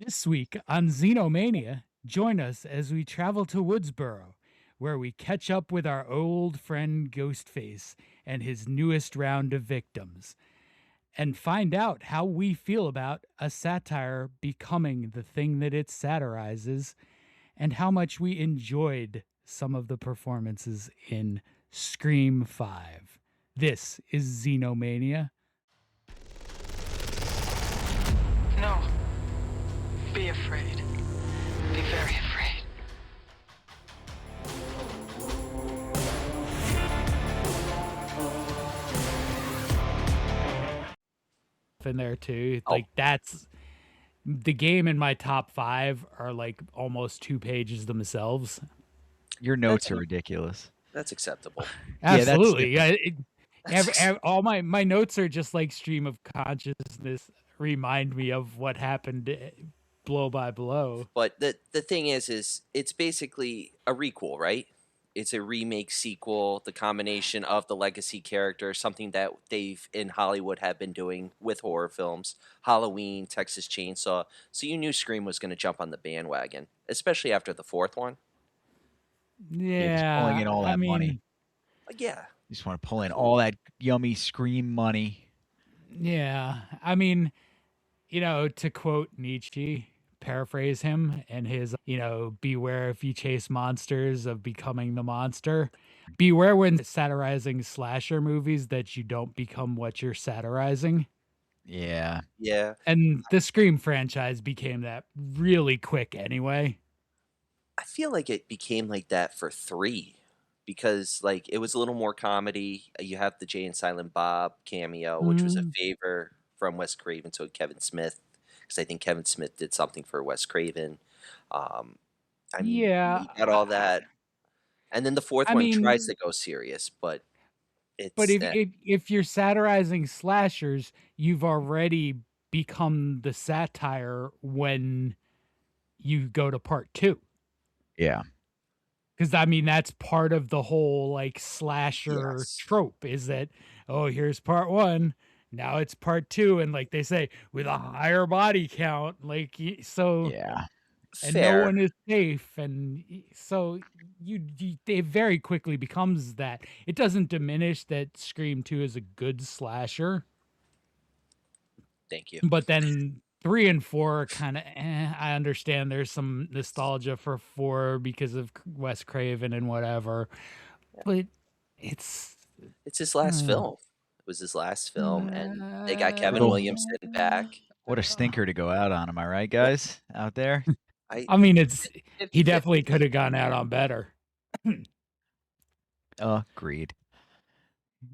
This week on Xenomania, join us as we travel to Woodsboro, where we catch up with our old friend Ghostface and his newest round of victims, and find out how we feel about a satire becoming the thing that it satirizes, and how much we enjoyed some of the performances in Scream 5. This is Xenomania. No. Be afraid. Be very afraid. In there too. Like that's the game in my top 5 are like almost 2 pages themselves. Your notes are ridiculous. That's acceptable. Absolutely. All my notes are just like stream of consciousness remind me of what happened blow by blow. But the thing is it's basically a requel, right? It's a remake sequel, the combination of the legacy character, something that they've in Hollywood have been doing with horror films, Halloween, Texas Chainsaw. So you knew Scream was going to jump on the bandwagon, especially after the fourth one. Yeah, pulling in all that money. Yeah. You just want to pull in all that yummy Scream money. Yeah. I mean, to quote Nietzsche, paraphrase him and his, beware if you chase monsters of becoming the monster. Beware when satirizing slasher movies that you don't become what you're satirizing. Yeah. Yeah. And the Scream franchise became that really quick anyway. I feel like it became like that for 3 because like it was a little more comedy. You have the Jay and Silent Bob cameo, which was a favor from Wes Craven to Kevin Smith, because I think Kevin Smith did something for Wes Craven. I mean, Yeah, you got all that, and then the fourth one tries to go serious, but but it's if you're satirizing slashers, you've already become the satire when you go to part 2. Yeah. Because I mean, that's part of the whole like slasher Yes. trope is that, oh, here's part 1, now it's part 2, and like they say, with a higher body count, like so. Yeah. And Fair. no one is safe, and so it very quickly becomes that. It doesn't diminish that Scream 2 is a good slasher. Thank you. But then 3 and 4 are kind of I understand there's some nostalgia for 4 because of Wes Craven and whatever, but it's his last film. It was his last film, and they got Kevin Williamson back. What a stinker to go out on, am I right, guys out there? I mean, he definitely could have gone out on better. Agreed.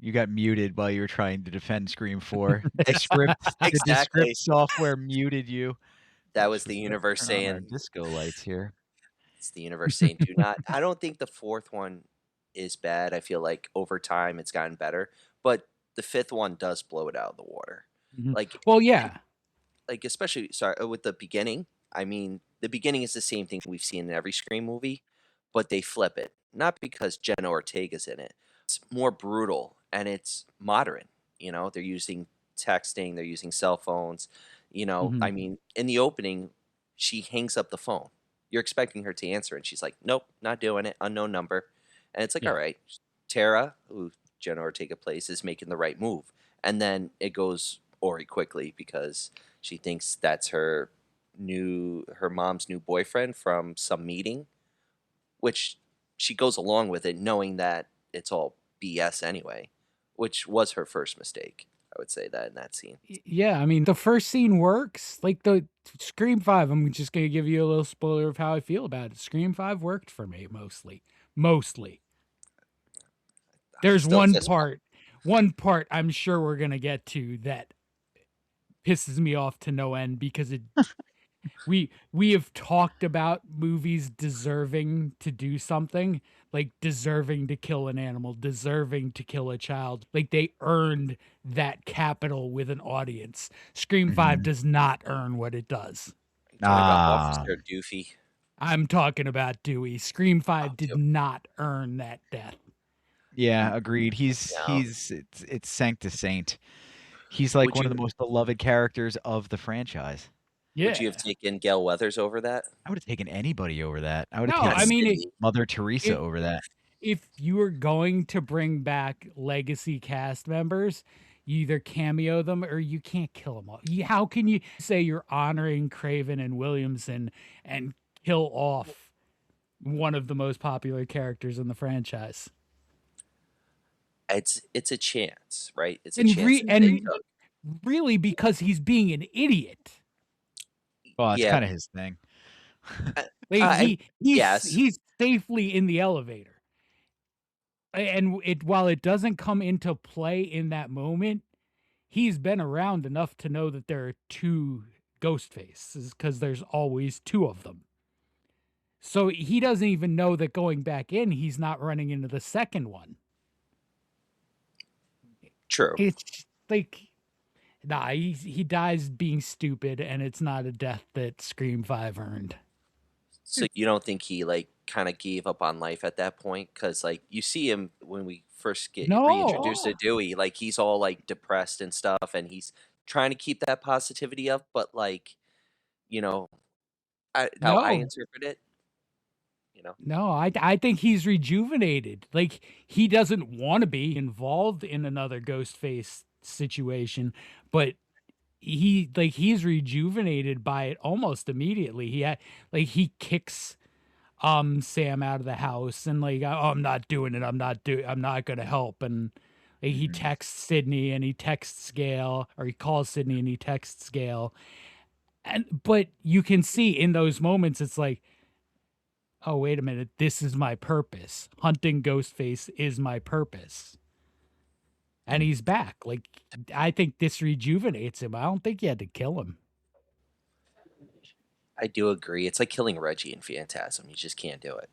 You got muted while you were trying to defend Scream 4. The script software muted you. That was the universe saying disco lights here. It's the universe saying do not. I don't think the fourth one is bad. I feel like over time it's gotten better, but the fifth one does blow it out of the water. Like, well, yeah, like especially with the beginning. I mean, the beginning is the same thing we've seen in every Scream movie, but they flip it. Not because Jenna Ortega's in it. It's more brutal and it's modern. They're using texting, they're using cell phones. I mean, in the opening, she hangs up the phone. You're expecting her to answer, and she's like, nope, not doing it, unknown number. And it's like, all right, Tara, who Jenna Ortega plays, is making the right move. And then it goes Ori quickly because she thinks that's her mom's new boyfriend from some meeting, which she goes along with it knowing that it's all BS anyway, which was her first mistake. I would say that in that scene. Yeah, I mean, the first scene works. Like the Scream 5, I'm just going to give you a little spoiler of how I feel about it. Scream 5 worked for me mostly. There's one part I'm sure we're going to get to that pisses me off to no end because we have talked about movies deserving to do something, like deserving to kill an animal, deserving to kill a child. Like they earned that capital with an audience. Scream 5 does not earn what it does. Officer Doofy. I'm talking about Dewey. Scream 5 did not earn that death. Yeah, agreed. It's Sanctus Saint. He's like one of the most beloved characters of the franchise. Yeah. Would you have taken Gale Weathers over that? I would have taken anybody over that. I would have No, I taken mean, Sidney. Mother Teresa if over that. if you were going to bring back legacy cast members, you either cameo them or you can't kill them all. How can you say you're honoring Craven and Williamson and kill off one of the most popular characters in the franchise? It's a chance, right? It's a And chance that they and took. really because he's being an idiot. Well, it's Yeah. kind of his thing. Like And yes. he's safely in the elevator. And while it doesn't come into play in that moment, he's been around enough to know that there are two ghost faces because there's always two of them. So he doesn't even know that going back in, he's not running into the second one. True. It's like, nah, he dies being stupid, and it's not a death that Scream 5 earned. So you don't think he like kind of gave up on life at that point? Because like you see him when we first get reintroduced to Dewey, like he's all like depressed and stuff, and he's trying to keep that positivity up. But like, you know, how I interpret it, you know, No, I think he's rejuvenated. Like he doesn't want to be involved in another Ghostface situation, but he's rejuvenated by it almost immediately. He kicks Sam out of the house and like, oh, I'm not doing it. I'm not gonna help. And like, he texts Sidney and he texts Gale, or he calls Sidney and he texts Gale. But you can see in those moments, it's like, oh, wait a minute, this is my purpose. Hunting Ghostface is my purpose. And he's back. Like, I think this rejuvenates him. I don't think you had to kill him. I do agree. It's like killing Reggie in Phantasm. You just can't do it.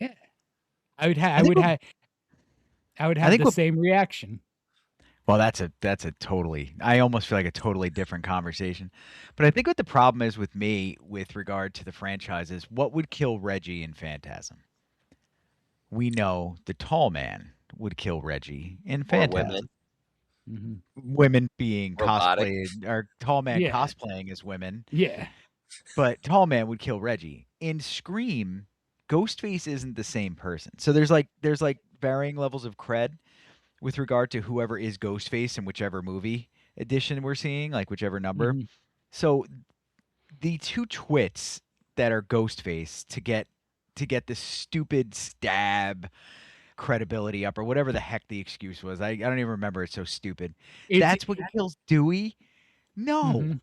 Yeah. I would have the same reaction. Well, that's a totally, I almost feel like a totally different conversation. But I think what the problem is with me with regard to the franchise is what would kill Reggie in Phantasm? We know the tall man would kill Reggie in Or Phantasm. women. Women being Robotic. cosplayed, or tall man Yeah. cosplaying as women. Yeah. But tall man would kill Reggie. In Scream, Ghostface isn't the same person. So there's like varying levels of cred with regard to whoever is Ghostface in whichever movie edition we're seeing, like whichever number. So the two twits that are Ghostface to get this stupid stab credibility up, or whatever the heck the excuse was. I don't even remember. It's so stupid. That's what kills Dewey? No.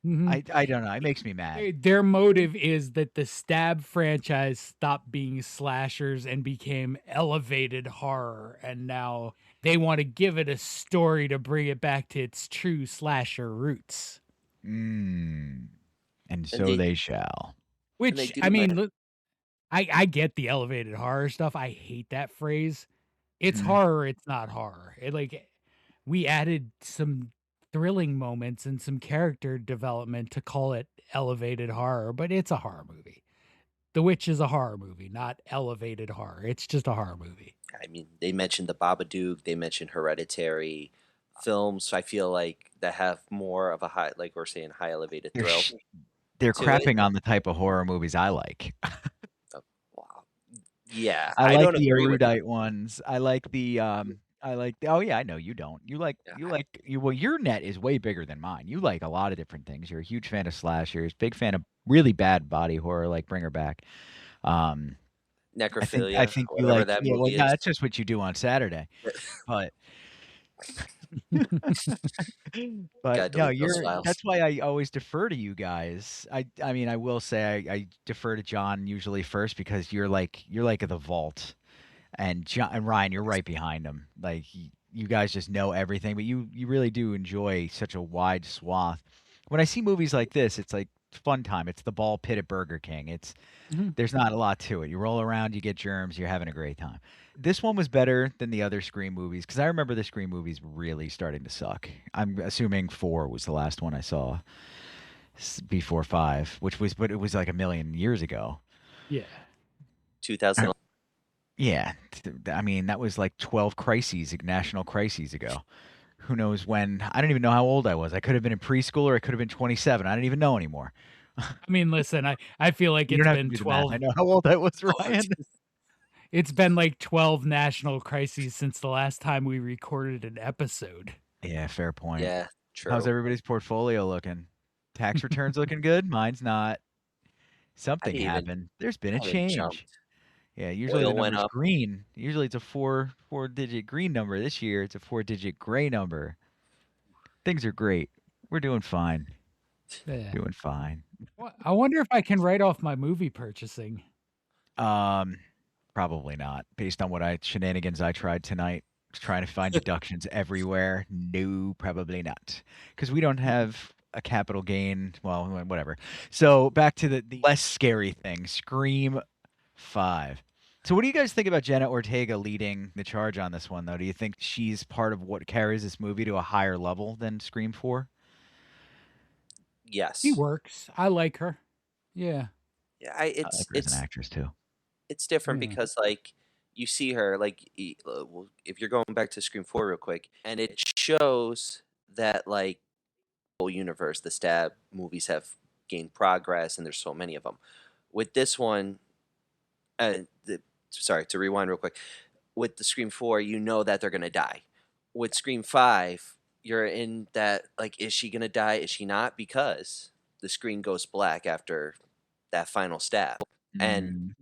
I don't know. It makes me mad. Their motive is that the Stab franchise stopped being slashers and became elevated horror, and now they want to give it a story to bring it back to its true slasher roots. And so they shall. Which, I mean, look, I get the elevated horror stuff. I hate that phrase. It's horror, it's not horror. We added some thrilling moments and some character development to call it elevated horror, but it's a horror movie. The Witch is a horror movie, not elevated horror. It's just a horror movie. I mean, they mentioned the Babadook, they mentioned Hereditary films. I feel like that have more of a high, like we're saying, high elevated thrill. They're crapping on the type of horror movies I like. Wow. Yeah, I like don't the agree with erudite ones. I like the oh yeah, I know you don't. Well, your net is way bigger than mine. You like a lot of different things. You're a huge fan of slashers, big fan of really bad body horror like Bring Her Back. Necrophilia. I think you like that movie. Well, that's just what you do on Saturday. But but no, that's why I always defer to you guys. I mean, I will say I defer to John usually first because you're like the vault, and John and Ryan, you're right behind him. Like you guys just know everything, but you really do enjoy such a wide swath. When I see movies like this, it's like fun time. It's the ball pit at Burger King. There's not a lot to it. You roll around, you get germs, you're having a great time. This one was better than the other Scream movies because I remember the Scream movies really starting to suck. I'm assuming 4 was the last one I saw before 5, but it was like a million years ago. Yeah. 2000. Yeah. I mean, that was like 12 national crises ago. who knows when. I don't even know how old I was. I could have been in preschool or I could have been 27. I don't even know anymore. I mean, listen, I feel like You it's don't have to been do the math. 12. I know how old I was, Ryan. It's been like 12 national crises since the last time we recorded an episode. Yeah, fair point. Yeah, true. How's everybody's portfolio looking? Tax returns looking good? Mine's not. Something happened. There's been a change. Jumped. Yeah, usually Oil the went number's up. green. Usually it's a four-digit green number. This year it's a 4-digit gray number. Things are great. We're doing fine. Yeah. Doing fine. I wonder if I can write off my movie purchasing. Probably not. Based on what shenanigans I tried tonight, trying to find deductions everywhere. No, probably not. Because we don't have a capital gain. Well, whatever. So back to the less scary thing. Scream 5. So what do you guys think about Jenna Ortega leading the charge on this one, though? Do you think she's part of what carries this movie to a higher level than Scream 4? Yes. She works. I like her. Yeah. Yeah, I like her as an actress too. It's different because like you see her like if you're going back to Scream 4 real quick, and it shows that like whole universe, the stab movies have gained progress, and there's so many of them. With this one, sorry to rewind real quick. With the Scream 4, you know that they're gonna die. With Scream 5, you're in that like, is she gonna die? Is she not? Because the screen goes black after that final stab. And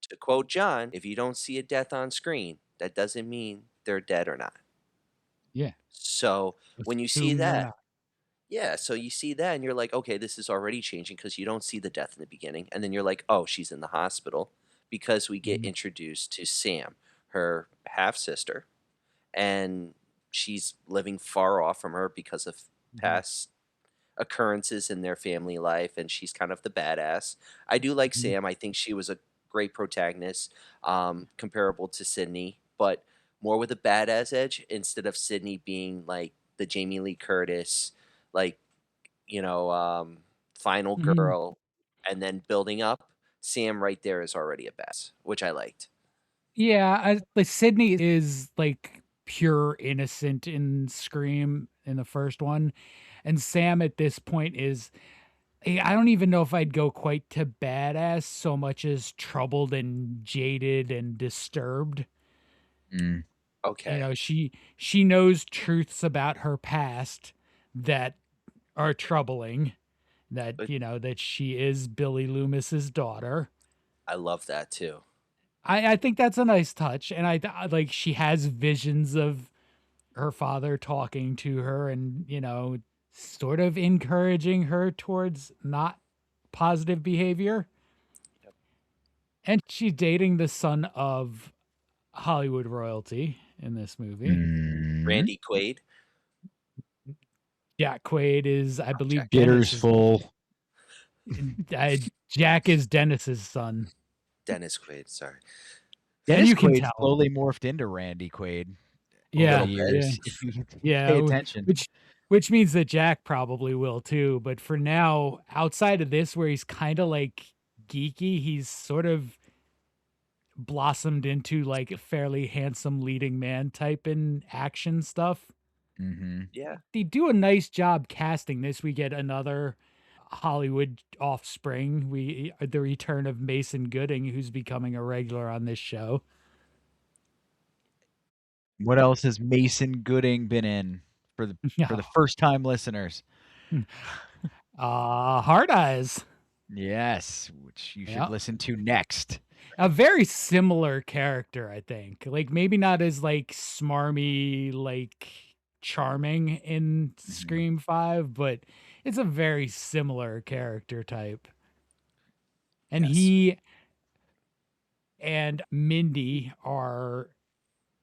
to quote John, if you don't see a death on screen, that doesn't mean they're dead or not. Yeah. So when you see that, so you see that and you're like, okay, this is already changing because you don't see the death in the beginning. And then you're like, oh, she's in the hospital because we get introduced to Sam, her half sister, and she's living far off from her because of past occurrences in their family life, and she's kind of the badass. I do like Sam. I think she was a great protagonist, comparable to Sidney, but more with a badass edge instead of Sidney being like the Jamie Lee Curtis, like, final girl, and then building up. Sam right there is already a badass, which I liked. Yeah, like Sidney is like pure innocent in Scream in the first one, and Sam at this point is I don't even know if I'd go quite to badass so much as troubled and jaded and disturbed. Okay. You know, she knows truths about her past that are troubling, that that she is Billy Loomis's daughter. I love that too. I think that's a nice touch, and I like she has visions of her father talking to her and sort of encouraging her towards not positive behavior. Yep. And she's dating the son of Hollywood royalty in this movie. Randy Quaid. Jack Quaid is, I believe, Bitter's full. Jack is Dennis's son. Dennis Quaid, sorry. Dennis Quaid slowly morphed into Randy Quaid. Yeah, if you yeah. Pay attention. Which means that Jack probably will too. But for now, outside of this, where he's kind of like geeky, he's sort of blossomed into like a fairly handsome leading man type in action stuff. Yeah, they do a nice job casting this. We get another Hollywood offspring. The return of Mason Gooding, who's becoming a regular on this show. What else has Mason Gooding been in for the first time listeners? Hard Eyes. Yes, which you should listen to next. A very similar character, I think. Like maybe not as like smarmy, like charming in Scream 5, but it's a very similar character type. And he and Mindy are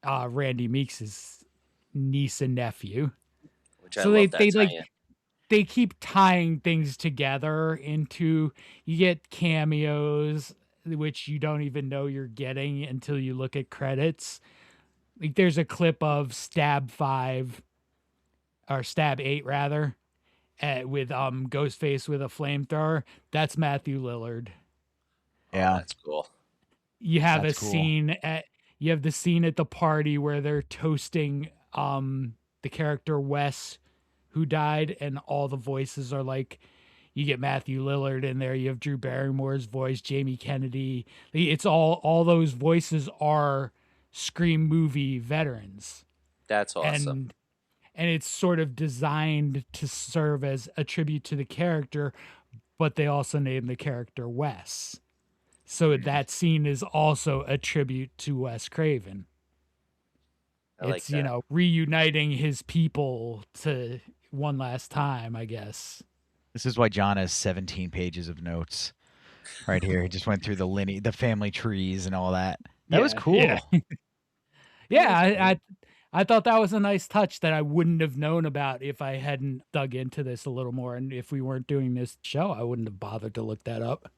Randy Meeks' niece and nephew. Which I love that they keep tying things together into, you get cameos which you don't even know you're getting until you look at credits. Like there's a clip of Stab 5 or Stab 8 rather, with Ghostface with a flamethrower. That's Matthew Lillard. Yeah, that's cool. You have the scene at the party where they're toasting the the character Wes, who died, and all the voices are like, you get Matthew Lillard in there, you have Drew Barrymore's voice, Jamie Kennedy. It's all those voices are Scream movie veterans. That's awesome. And it's sort of designed to serve as a tribute to the character, but they also named the character Wes. So that scene is also a tribute to Wes Craven. It's, you know, reuniting his people to one last time, I guess. This is why John has 17 pages of notes right here. He just went through the family trees and all that. That was cool. Yeah, I thought that was a nice touch that I wouldn't have known about if I hadn't dug into this a little more. And if we weren't doing this show, I wouldn't have bothered to look that up.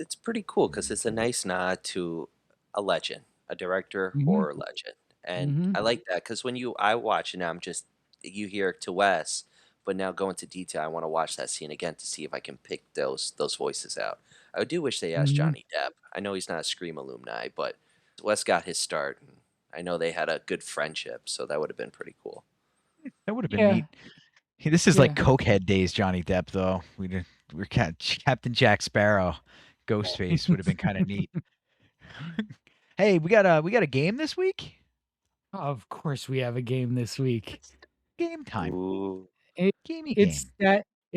It's pretty cool because it's a nice nod to a legend, a director, horror legend. And I like that because when I watch it now, you hear to Wes, but now go into detail. I want to watch that scene again to see if I can pick those voices out. I do wish they asked Johnny Depp. I know he's not a Scream alumni, but Wes got his start. And I know they had a good friendship, so that would have been pretty cool. That would have been neat. This is like Cokehead days, Johnny Depp, though. We're Captain Jack Sparrow, Ghostface would have been kind of neat. Hey, we got a game this week. Of course, we have a game this week. It's game time. Ooh. It's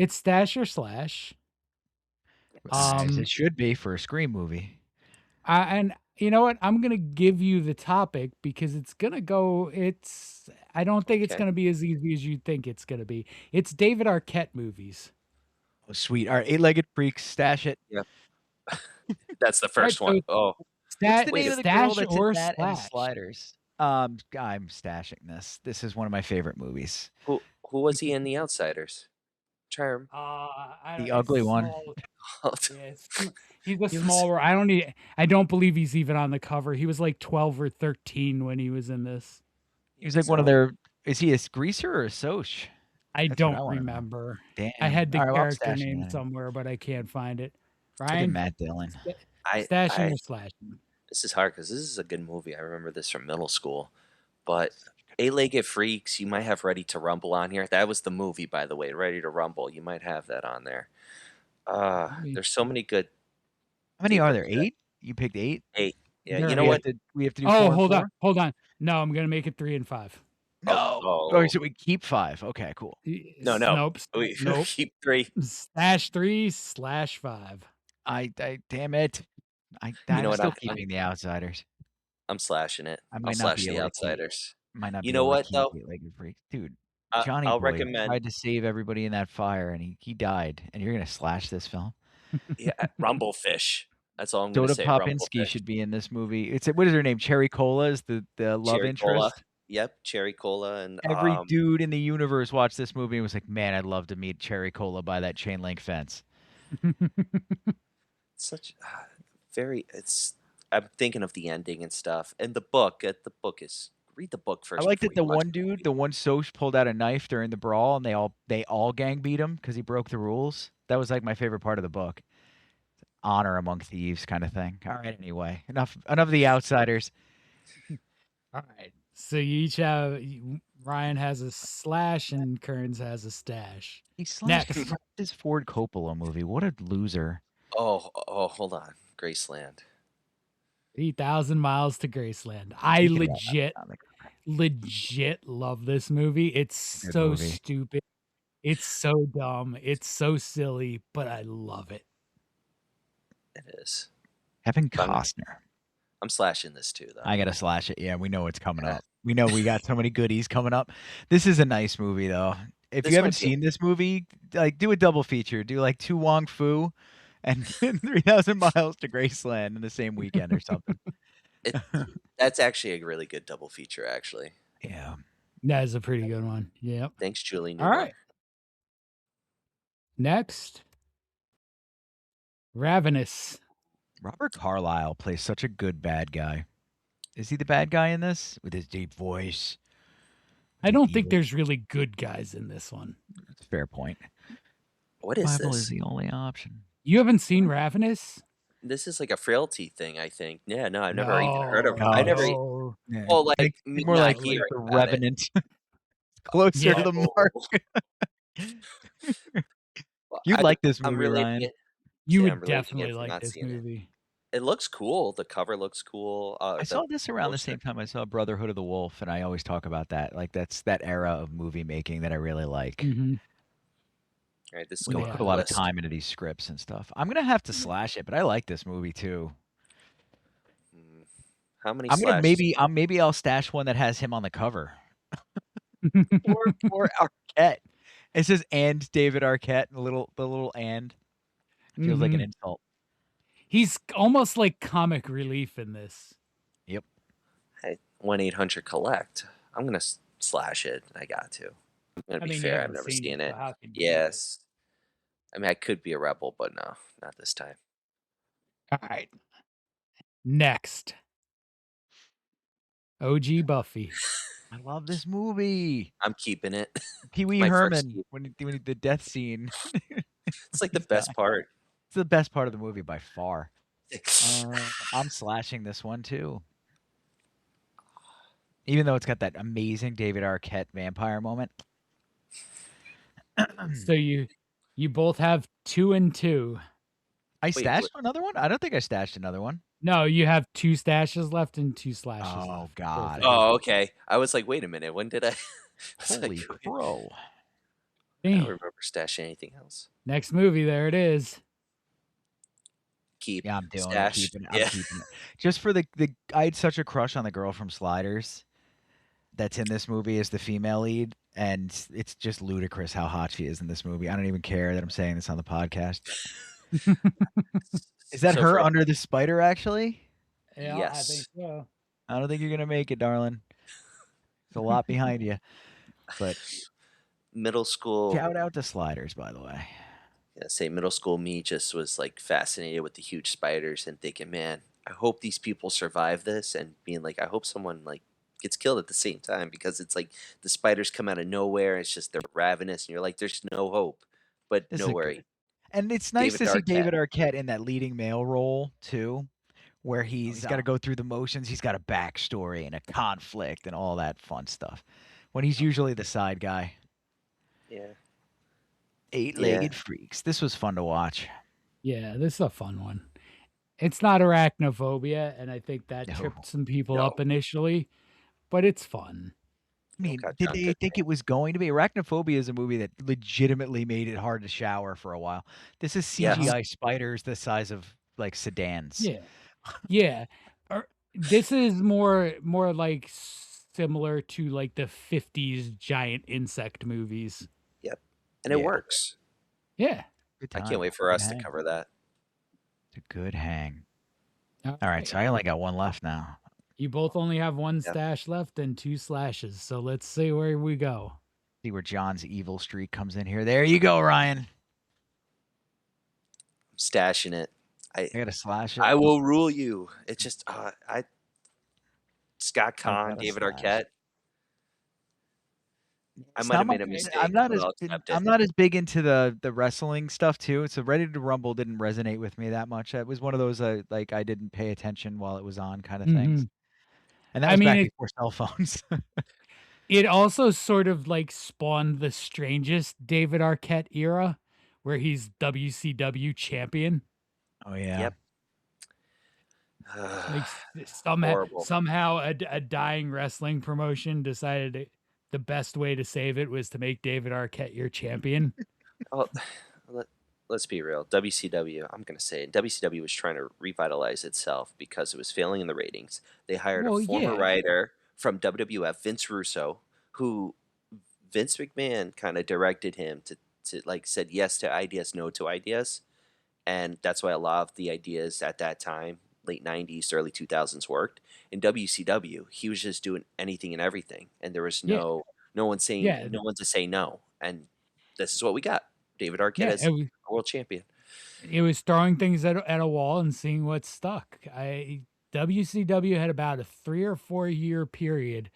Stash or Slash. As it should be for a Scream movie. And you know what? I'm gonna give you the topic because it's gonna go. I don't think it's gonna be as easy as you think it's gonna be. It's David Arquette movies. Oh, sweet! All right, Eight-Legged Freaks, stash it. Yep. That's the first one. What's the name of the girl that's or in that and Slash? Sliders? I'm stashing this. This is one of my favorite movies. Who was he in The Outsiders? Charm. The ugly one. He's a small. I don't believe he's even on the cover. He was like 12 or 13 when he was in this. He was like one of their. Is he a greaser or a soch? I don't remember. Damn. I had the character name somewhere, but I can't find it. Ryan, Matt Dillon. Stashing or slashing? This is hard because this is a good movie. I remember this from middle school. But Eight-Legged Freaks, you might have Ready to Rumble on here. That was the movie, by the way, Ready to Rumble. You might have that on there. There's so many good. How many are there? 8? You picked 8? 8. Yeah, you know what? We have to do 4 and 4? hold on. No, I'm gonna make it 3 and 5. No. Oh, so we keep 5. Okay, cool. No. Nope. Keep 3. Stash 3, slash 5. I damn it. I'm still keeping The Outsiders. I'm slashing it. I'll slash The Outsiders. Might not. You know what though? Dude, Johnny I'll Boy recommend. Tried to save everybody in that fire, and he died. And you're gonna slash this film? Yeah, Rumblefish. That's all I'm going to say. Soda Popinski should be in this movie. What is her name? Cherry Cola is the love Cherry interest. Cola. Yep, Cherry Cola, and every dude in the universe watched this movie and was like, "Man, I'd love to meet Cherry Cola by that chain link fence." Such I'm thinking of the ending and stuff, and the book. Read the book first. I like that the one Soch pulled out a knife during the brawl, and they all gang beat him because he broke the rules. That was like my favorite part of the book. Honor among thieves, kind of thing. All right, anyway, enough of The Outsiders. All right, so you each have. Ryan has a slash and Kearns has a stash. He slashed this Ford Coppola movie. What a loser. Oh, hold on. Graceland. 3,000 Miles to Graceland. I legit love this movie. It's so stupid. It's so dumb. It's so silly, but I love it. It is. Kevin Costner. I'm slashing this too, though. I gotta slash it. Yeah, we know what's coming up. We know we got so many goodies coming up. This is a nice movie, though. If you haven't seen this movie, like do a double feature. Do like 2 Wong Fu and 3,000 Miles to Graceland in the same weekend or something. That's actually a really good double feature, actually. Yeah. That is a pretty good one. Yeah. Thanks, Julie. All right. Next. Ravenous. Robert Carlyle plays such a good bad guy. Is he the bad guy in this? With his deep voice. I don't think there's really good guys in this one. That's a fair point. What is Bible this? Is the only option. You haven't seen Ravenous? This is like a frailty thing, I think. Yeah, no, I've never even heard of. No, I never. no. Yeah. Well, like Think me more not like hearing the about it. Revenant. Closer to Yeah. the Oh, mark. well, You'd like this I'm movie, really. Ryan. You See, I'm would really definitely against like not this seeing it. movie. It looks cool. The cover looks cool. I The saw this around the same poster. time I saw Brotherhood of the Wolf, and I always talk about that. Like that's that era of movie making that I really like. Mm-hmm. All right, this is When they going put on a the lot of list. time into these scripts and stuff. I'm gonna have to slash it, but I like this movie too. How many I'm gonna slashes? maybe I'll stash one that has him on the cover. or Arquette. It says and David Arquette, the little and feels like an Mhm. insult. He's almost like comic relief in this. Yep. Hey, 1-800-collect. I'm gonna slash it. I got to. I'm gonna I be mean, you fair. I've haven't never seen seen it, it. so how can you? Yes. I mean, I could be a rebel, but no, not this time. All right. Next, OG Buffy. I love this movie. I'm keeping it. Pee Wee My first Herman seat. when the death scene. It's like the He's best dying. part. It's the best part of the movie by far. I'm slashing this one too. Even though it's got that amazing David Arquette vampire moment. So you both have 2 and 2. I Wait, stashed another one? I don't think I stashed another one. No, you have 2 stashes left and 2 slashes left. Oh, God. Oh, okay. I was like, wait a minute. When did I? Holy crow. I don't remember stashing anything else. Next movie, there it is. Keep. Yeah, I'm doing stash. it. I'm keeping it. Just for the I had such a crush on the girl from Sliders that's in this movie as the female lead, and it's just ludicrous how hot she is in this movie. I don't even care that I'm saying this on the podcast. Is that her under the spider, actually? Yeah, yes. I think so. I don't think you're going to make it, darling. There's a lot behind you. But middle school. Shout out to Sliders, by the way. Yeah, say middle school me just was like fascinated with the huge spiders and thinking, man, I hope these people survive this, and being like, I hope someone like gets killed at the same time, because it's like the spiders come out of nowhere. It's just they're ravenous, and you're like, there's no hope. But no worry. And it's nice to see David Arquette in that leading male role too, where he's got to go through the motions. He's got a backstory and a conflict and all that fun stuff. When he's usually the side guy. Yeah. Eight-legged freaks. This was fun to watch. Yeah, this is a fun one. It's not arachnophobia, and I think that tripped some people up initially, but it's fun. I mean, did they think it was going to be? Arachnophobia is a movie that legitimately made it hard to shower for a while. This is CGI spiders the size of like sedans. Yeah, yeah. This is more like similar to like the 50s giant insect movies. Yep, and it works. Yeah, I can't wait for us to cover that. It's a good hang. All right, so I only got one left now. You both only have 1 stash left and 2 slashes, so let's see where we go. See where John's evil streak comes in here. There you go, Ryan. I'm stashing it. I gotta slash it. I will rule you. It's just Scott Conn, David Arquette. I might have made a mistake. I'm not as big into the wrestling stuff too. So Ready to Rumble didn't resonate with me that much. It was one of those like I didn't pay attention while it was on kind of things. And that was back before cell phones. It also sort of like spawned the strangest David Arquette era, where he's WCW champion. Oh yeah. Yep. Like somehow a dying wrestling promotion decided the best way to save it was to make David Arquette your champion. Oh, let's be real. WCW, I'm going to say it. WCW was trying to revitalize itself because it was failing in the ratings. They hired a former writer from WWF, Vince Russo, who Vince McMahon kind of directed him to like said yes to ideas, no to ideas. And that's why a lot of the ideas at that time, late 90s, early 2000s, worked. In WCW, he was just doing anything and everything. And there was no one saying, no one to say no. And this is what we got. David Arquette as a world champion. It was throwing things at a wall and seeing what stuck. WCW had about a 3 or 4 year period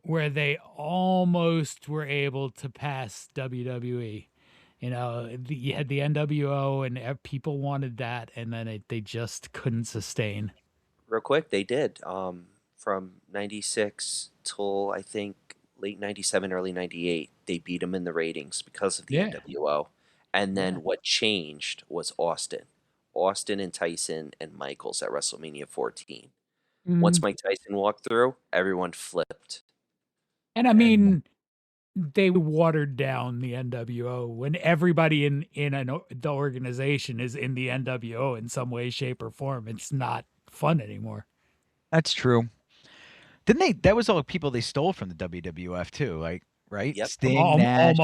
where they almost were able to pass WWE. You know, you had the NWO, and people wanted that, and then they just couldn't sustain. Real quick, they did. From '96 till I think late '97, early '98, they beat them in the ratings because of the NWO. And then what changed was Austin. Austin and Tyson and Michaels at WrestleMania 14. Once Mike Tyson walked through, everyone flipped. And I mean, they watered down the NWO when everybody in the organization is in the NWO in some way, shape, or form. It's not fun anymore. That's true. Didn't they? That was all people they stole from the WWF too, like right? Yep. Sting, Nash.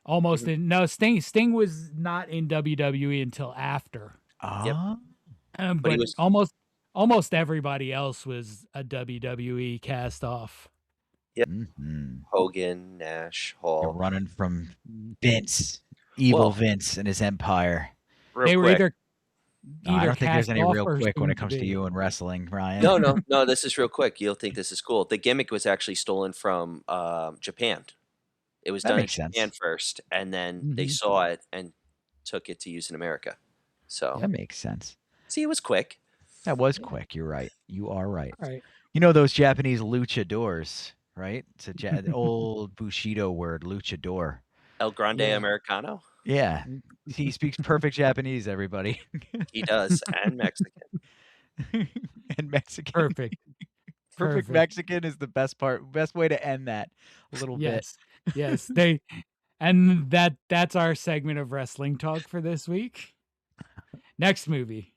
Almost in. No, Sting was not in WWE until after. Yep. But he was almost everybody else was a WWE cast off. Yep. Hogan, Nash, Hall. You're running from Vince, Vince and his empire. They were either I don't think there's any real quick when it comes to you and wrestling, Ryan. No, this is real quick. You'll think this is cool. The gimmick was actually stolen from Japan. It was done in Japan first, and then they saw it and took it to use in America. So that makes sense. See, it was quick. That was quick. You're right. You are right. Right. You know those Japanese luchadors, right? It's a old Bushido word, luchador. El Grande Americano? Yeah. He speaks perfect Japanese, everybody. He does, and Mexican. And Mexican. Perfect Mexican is the best way to end that a little bit. Yes. That's our segment of wrestling talk for this week. Next movie.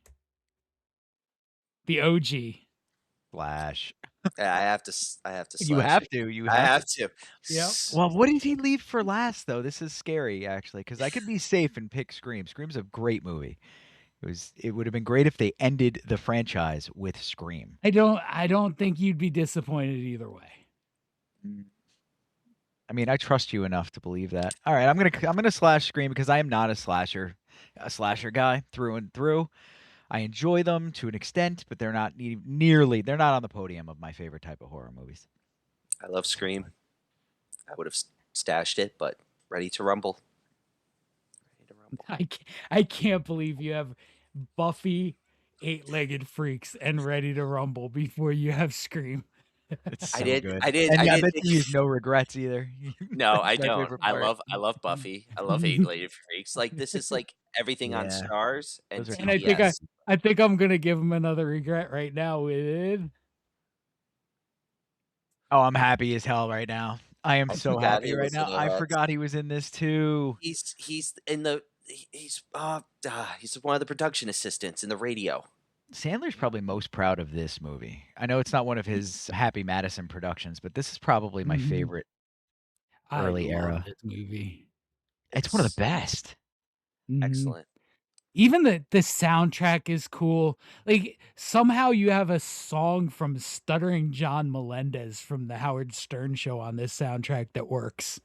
The OG. Flash. Yeah, I have to. You have to. I have to. Yeah. Well, what did he leave for last though? This is scary actually, because I could be safe and pick Scream. Scream's a great movie. It would have been great if they ended the franchise with Scream. I don't think you'd be disappointed either way. I mean, I trust you enough to believe that. All right, I'm gonna slash Scream because I am not a slasher guy through and through. I enjoy them to an extent, but they're not they're not on the podium of my favorite type of horror movies. I love Scream. I would have stashed it, but ready to rumble. I can't believe you have Buffy, 8-legged freaks, and Ready to Rumble before you have Scream. It's so good. And I bet you use no regrets either. No, I don't. I love Buffy. I love 8-legged freaks. Like this is like everything on Stars and I think I'm gonna give him another regret right now with. Oh, I'm happy as hell right now. I am so happy right now. I forgot he was in this too. He's one of the production assistants in the radio. Sandler's probably most proud of this movie. I know it's not one of his Happy Madison productions, but this is probably my favorite early era. This movie. It's one of the best. Excellent. Even the soundtrack is cool. Like somehow you have a song from Stuttering John Melendez from the Howard Stern show on this soundtrack that works.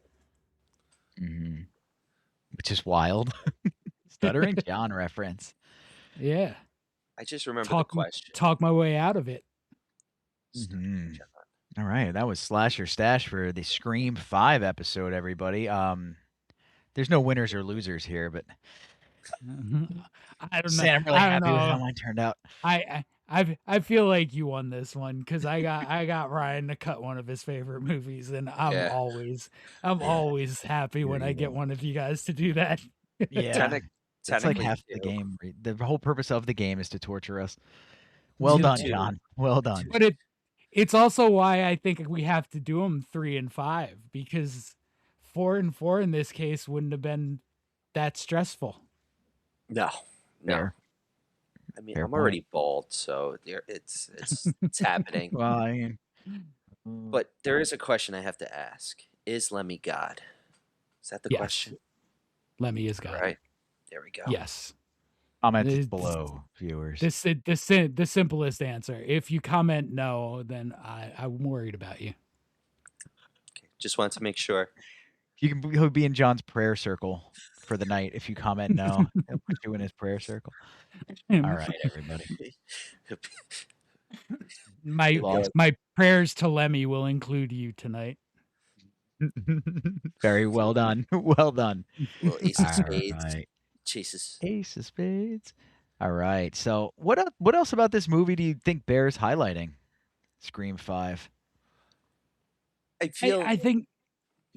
Which is wild. Stuttering John reference. Yeah. I just remember the question. Talk my way out of it. All right, that was Slasher Stash for the Scream 5 episode, everybody. There's no winners or losers here, but I don't know. I'm really happy with how mine turned out. I feel like you won this one because I got Ryan to cut one of his favorite movies, and I'm always happy when I get one of you guys to do that. Yeah. It's like half the game. The whole purpose of the game is to torture us. Well done, John. Well done. But it's also why I think we have to do them 3 and 5, because 4 and 4 in this case wouldn't have been that stressful. No. Fair. I mean, I'm already bald, so it's happening. Well, but there is a question I have to ask: is Lemmy God? Is that the question? Lemmy is God. Right. There we go. Yes. Comments below, viewers. The simplest answer. If you comment no, then I'm worried about you. Okay. Just wanted to make sure. He'll be in John's prayer circle for the night. If you comment no, he'll put you in his prayer circle. All right, everybody. My prayers to Lemmy will include you tonight. Very well done. Well done. Little ace of spades. Alright. Chases. Ace of spades. Alright, so what else about this movie do you think bears highlighting? Scream 5. I think.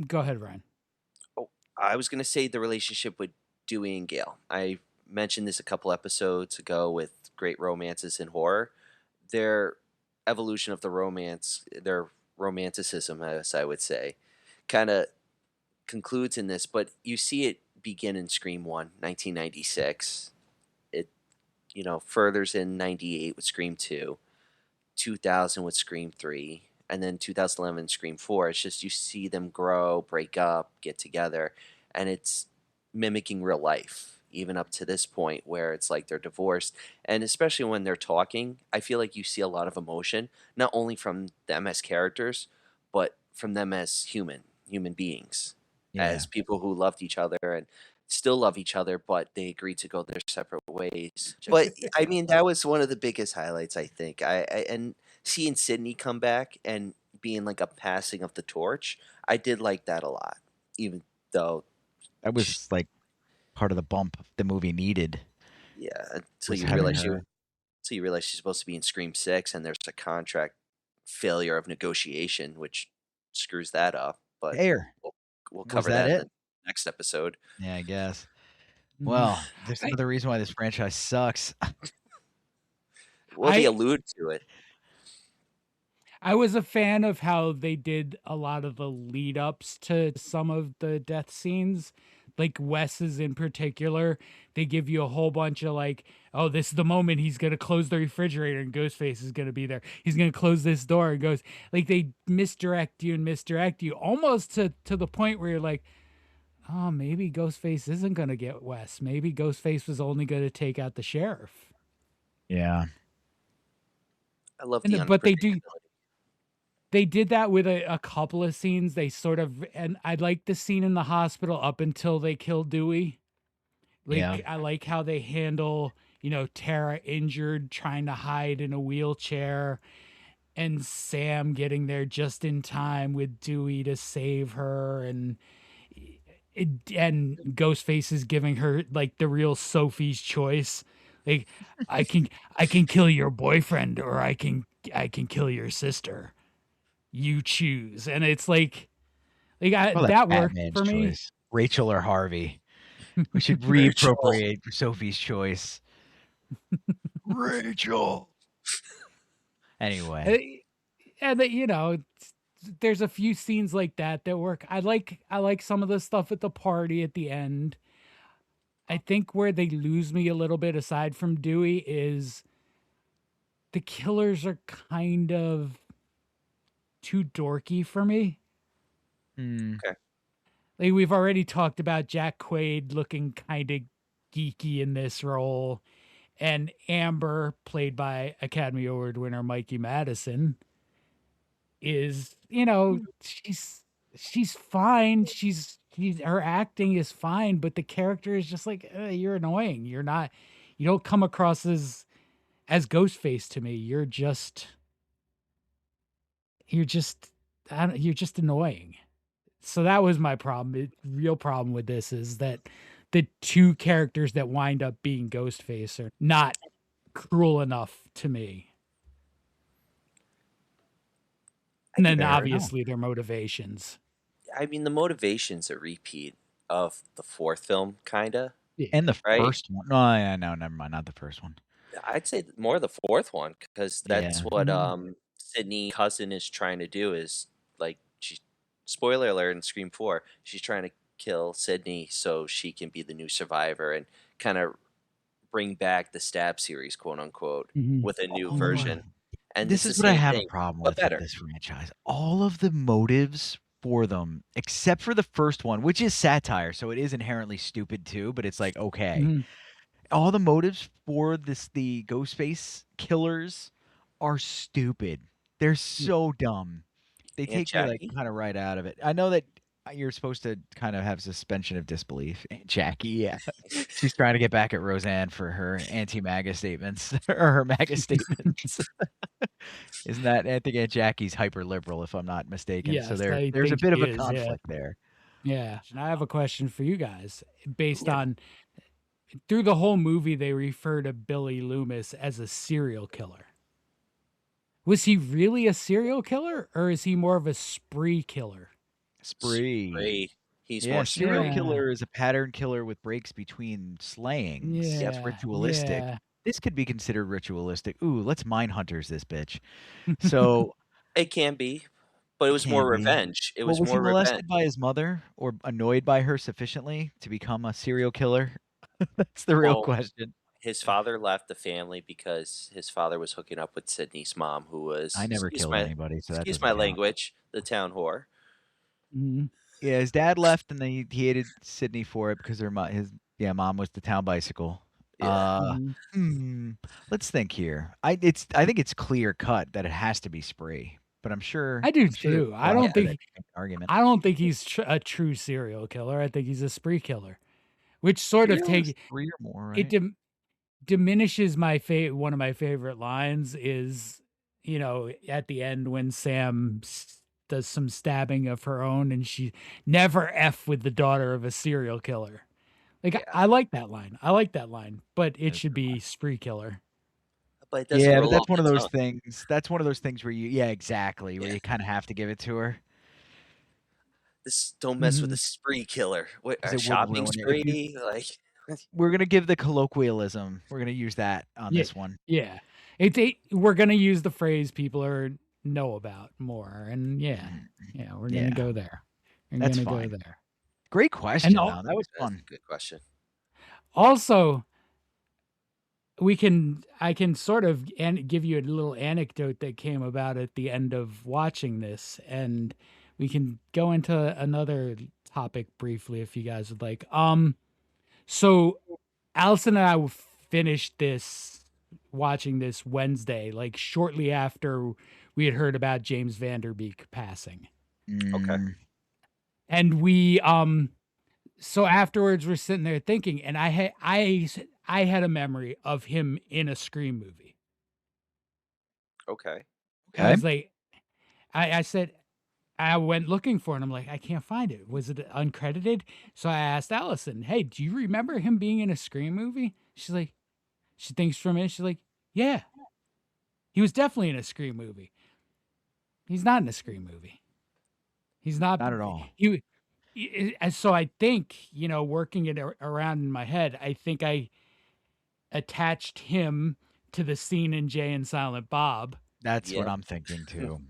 Go ahead, Ryan. Oh, I was gonna say the relationship with Dewey and Gale. I mentioned this a couple episodes ago with great romances in horror. Their evolution of the romance, their romanticism, as I would say, kind of concludes in this. But you see it begin in Scream 1, 1996. It, furthers in 98 with Scream 2, 2000 with Scream 3, and then 2011 Scream 4. It's just you see them grow, break up, get together, and it's mimicking real life, even up to this point where it's like they're divorced. And especially when they're talking, I feel like you see a lot of emotion, not only from them as characters, but from them as human beings, as people who loved each other and still love each other, but they agreed to go their separate ways. But I mean, that was one of the biggest highlights, I think. And seeing Sidney come back and being like a passing of the torch, I did like that a lot, even though That was like part of the bump the movie needed. Yeah, until you realize she's supposed to be in Scream 6 and there's a contract failure of negotiation, which screws that up. But we'll cover that in the next episode. Yeah, I guess. Well, there's another reason why this franchise sucks. Well, they allude to it. I was a fan of how they did a lot of the lead ups to some of the death scenes. Like Wes's in particular, they give you a whole bunch of like, oh, this is the moment he's gonna close the refrigerator and Ghostface is gonna be there. He's gonna close this door and goes like they misdirect you almost to the point where you're like, oh, maybe Ghostface isn't gonna get Wes. Maybe Ghostface was only gonna take out the sheriff. Yeah. I love but they did that with a couple of scenes. They sort of, and I like the scene in the hospital up until they kill Dewey. Like, I like how they handle, Tara injured, trying to hide in a wheelchair, and Sam getting there just in time with Dewey to save her, and Ghostface is giving her like the real Sophie's choice. Like, I can kill your boyfriend, or I can kill your sister. You choose. And it's like that worked for me. Choice. Rachel or Harvey. We should reappropriate Sophie's choice. Rachel. Anyway. And there's a few scenes like that work. I like some of the stuff at the party at the end. I think where they lose me a little bit, aside from Dewey, is the killers are kind of too dorky for me. Okay. Like, we've already talked about Jack Quaid looking kind of geeky in this role, and Amber, played by Academy Award winner Mikey Madison, is, she's fine. Her acting is fine, but the character is just like, you're annoying. You don't come across as Ghostface to me. You're just annoying. So that was my problem. Real problem with this is that the two characters that wind up being Ghostface are not cruel enough to me. And then obviously their motivations. I mean, the motivation's a repeat of the fourth film, kinda. And the first one. Oh, yeah, no, never mind. Not the first one. I'd say more the fourth one, because that's what Sidney cousin is trying to do. Is like, spoiler alert in Scream 4, she's trying to kill Sidney so she can be the new survivor and kind of bring back the Stab series, quote unquote, with a new version. And this is what I have a problem with this franchise. All of the motives for them, except for the first one, which is satire, so it is inherently stupid too, but it's like, okay. All the motives for the Ghostface killers are stupid. They're so dumb. They take me like kind of right out of it. I know that you're supposed to kind of have suspension of disbelief. Aunt Jackie, yeah. She's trying to get back at Roseanne for her anti-MAGA statements or her MAGA statements. Isn't that? I think Aunt Jackie's hyper liberal, if I'm not mistaken. Yes, So I there's a think bit she of a is, conflict there. Yeah. And I have a question for you guys. Based on through the whole movie, they refer to Billy Loomis as a serial killer. Was he really a serial killer, or is he more of a spree killer? Spree. He's Yeah, more serial spree. killer is a pattern killer with breaks between slayings. That's ritualistic. Yeah. This could be considered ritualistic. Ooh, let's Mindhunters this bitch. So It can be, but it was more revenge. It was he more molested revenge. by his mother or annoyed by her sufficiently to become a serial killer? That's the real question. His father left the family because his father was hooking up with Sidney's mom, who was, I never killed anybody, so that excuse doesn't my count. language, the town whore. Mhm. Yeah, his dad left, and then he hated Sidney for it because his mom was the town bicycle. Yeah. Let's think here. I think it's clear cut that it has to be Spree, but I'm sure I do there's too. I people out don't there think that make an argument. I don't think he's a true serial killer. I think he's a spree killer, which sort of takes 3 or more, it right? diminishes my one of my favorite lines is, you know, at the end when Sam does some stabbing of her own and she never F with the daughter of a serial killer. Like I like that line. I like that line, but it should be spree killer. But it doesn't roll but that's off one of the those tongue. things. That's one of those things where exactly, where you kind of have to give it to her. Don't mess with the spree killer. What, a It would shopping ruin it. spree? Like, we're gonna give the colloquialism. We're gonna use that on this one. Yeah, we're gonna use the phrase people know about more, and we're gonna go there. That's fine. Go there. Great question, though. That was fun. That's a good question. Also, I can sort of give you a little anecdote that came about at the end of watching this, and we can go into another topic briefly if you guys would like. So Allison and I finished watching this Wednesday, like shortly after we had heard about James Van Der Beek passing. Okay. And we so afterwards we're sitting there thinking, and I had a memory of him in a Scream movie. Okay. I was like, I said, I went looking for it, and I'm like, I can't find it. Was it uncredited? So I asked Allison, hey, do you remember him being in a Scream movie? She's like, she thinks for a minute. She's like, yeah, he was definitely in a Scream movie. He's not in a Scream movie. He's not at all. So I think, working it around in my head, I think I attached him to the scene in Jay and Silent Bob. That's what I'm thinking too.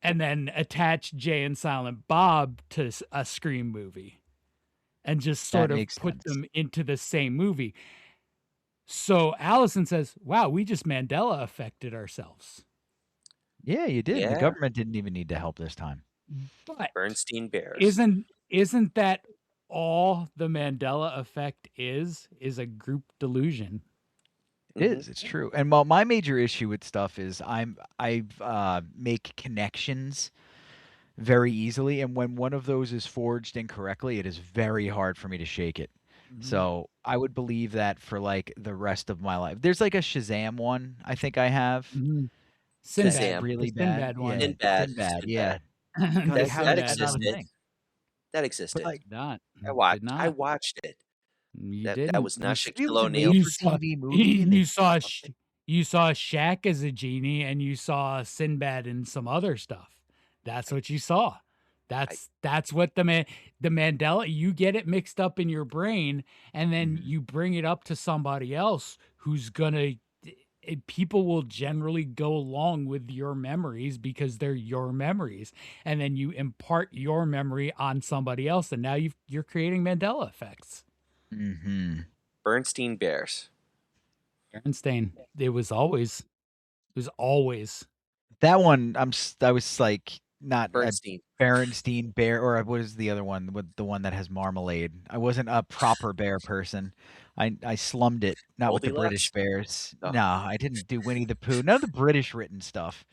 And then attach Jay and Silent Bob to a Scream movie and just sort of put them into the same movie. So Allison says, wow, we just Mandela affected ourselves. Yeah, you did. Yeah. The government didn't even need to help this time. But Bernstein Bears. Isn't that all the Mandela effect is a group delusion? It is. It's true. And my major issue with stuff is I make connections very easily, and when one of those is forged incorrectly, it is very hard for me to shake it. So I would believe that for like the rest of my life. There's like a Shazam one I think I have. Sinbad, really bad one. Sinbad, yeah. That existed. That existed. Like, I watched it. That was not Shaquille O'Neal. You saw Shaq as a genie, and you saw Sinbad and some other stuff. That's what you saw. That's what the Mandela, you get it mixed up in your brain, and then you bring it up to somebody else who's gonna. People will generally go along with your memories because they're your memories, and then you impart your memory on somebody else, and now you're creating Mandela effects. Bernstein Bears. Bernstein. It was always that one. I was like not Bernstein. Berenstein Bear, or what is the other one? With the one that has marmalade. I wasn't a proper bear person. I slummed it, not with the British bears. Oh. No, I didn't do Winnie the Pooh. None of the British written stuff.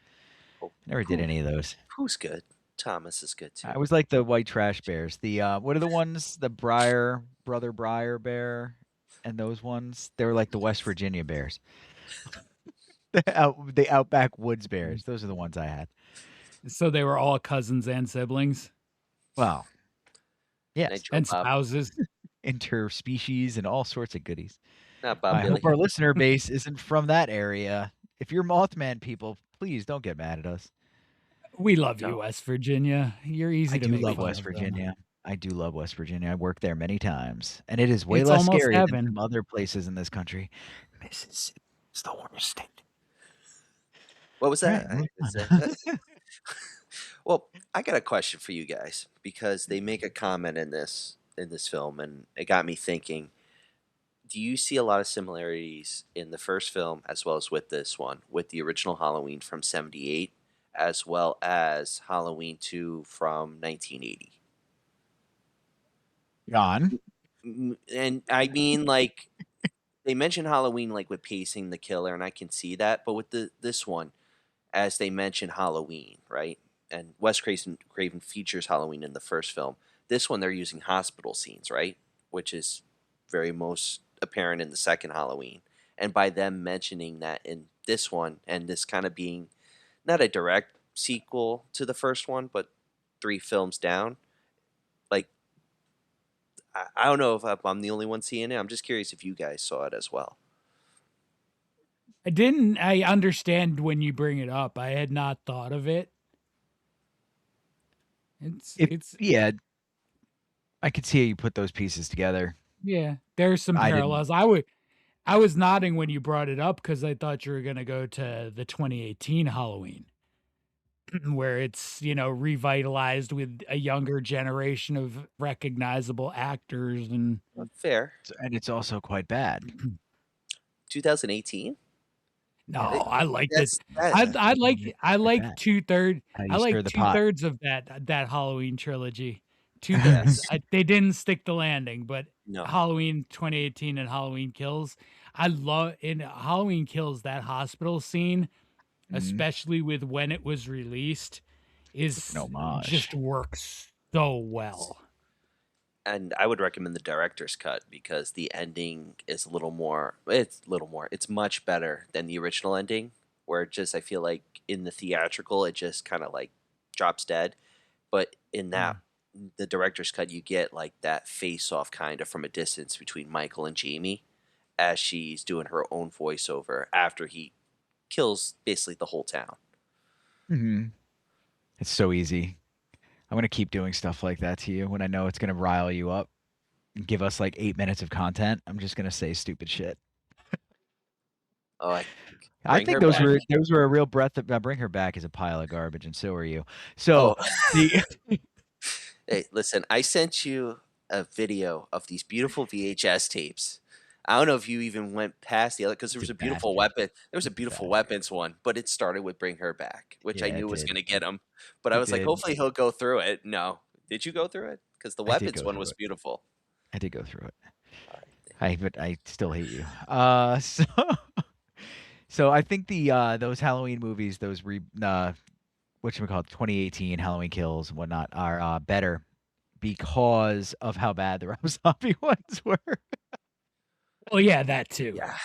Never did any of those. Pooh's good. Thomas is good too. I was like the white trash bears. The what are the ones? The Brother Briar bear. and those ones, they were like the West Virginia bears. The Outback Woods bears. Those are the ones I had. So they were all cousins and siblings. Wow. Yes. And spouses. Interspecies and all sorts of goodies. Not Bob I Billy. hope our listener base isn't from that area. If you're Mothman people, please don't get mad at us. We love you, West Virginia. You're easy to make fun of. I do love West Virginia. I do love West Virginia. I worked there many times, and it is way It's less almost scary heaven. than some other places in this country. Mississippi is the worst state. What was that? Right. Well, I got a question for you guys because they make a comment in this film, and it got me thinking. Do you see a lot of similarities in the first film as well as with this one, with the original Halloween from '78, as well as Halloween 2 from 1980? John? And I mean, like, they mention Halloween, like, with pacing the killer, and I can see that, but with this one, as they mention Halloween, right? And Wes Craven features Halloween in the first film. This one, they're using hospital scenes, right? Which is very most apparent in the second Halloween. And by them mentioning that in this one, and this kind of being not a direct sequel to the first one, but 3 films down, like, I don't know if I'm the only one seeing it. I'm just curious if you guys saw it as well. I understand when you bring it up. I had not thought of it. Yeah. I could see how you put those pieces together. Yeah, there's some parallels. I was nodding when you brought it up because I thought you were going to go to the 2018 Halloween, where it's, revitalized with a younger generation of recognizable actors and fair. And it's also quite bad. 2018? No, I liked it. I like 2/3. I like 2/3 of that Halloween trilogy. 2/3. They didn't stick the landing, but Halloween 2018 and Halloween Kills. I love in Halloween Kills that hospital scene, especially with when it was released, just works so well. And I would recommend the director's cut because the ending is it's much better than the original ending, where I feel like in the theatrical, it just kind of like drops dead. But in that, the director's cut, you get like that face off kind of from a distance between Michael and Jamie as she's doing her own voiceover after he kills basically the whole town. Mm-hmm. It's so easy. I'm going to keep doing stuff like that to you when I know it's going to rile you up and give us like 8 minutes of content. I'm just going to say stupid shit. Oh, I think those were a real breath of Bring Her Back is a pile of garbage, and so are you. So hey, listen, I sent you a video of these beautiful VHS tapes. I don't know if you even went past the other because there was a beautiful weapon. There was a beautiful weapons one, but it started with Bring Her Back, which I knew was going to get him. But I was like, hopefully he'll go through it. No, did you go through it? Because the weapons one was beautiful. I did go through it. Right. But I still hate you. So I think those Halloween movies, those 2018 Halloween Kills and whatnot, are better because of how bad the Rob Zombie ones were. Well, yeah, that too. Yeah,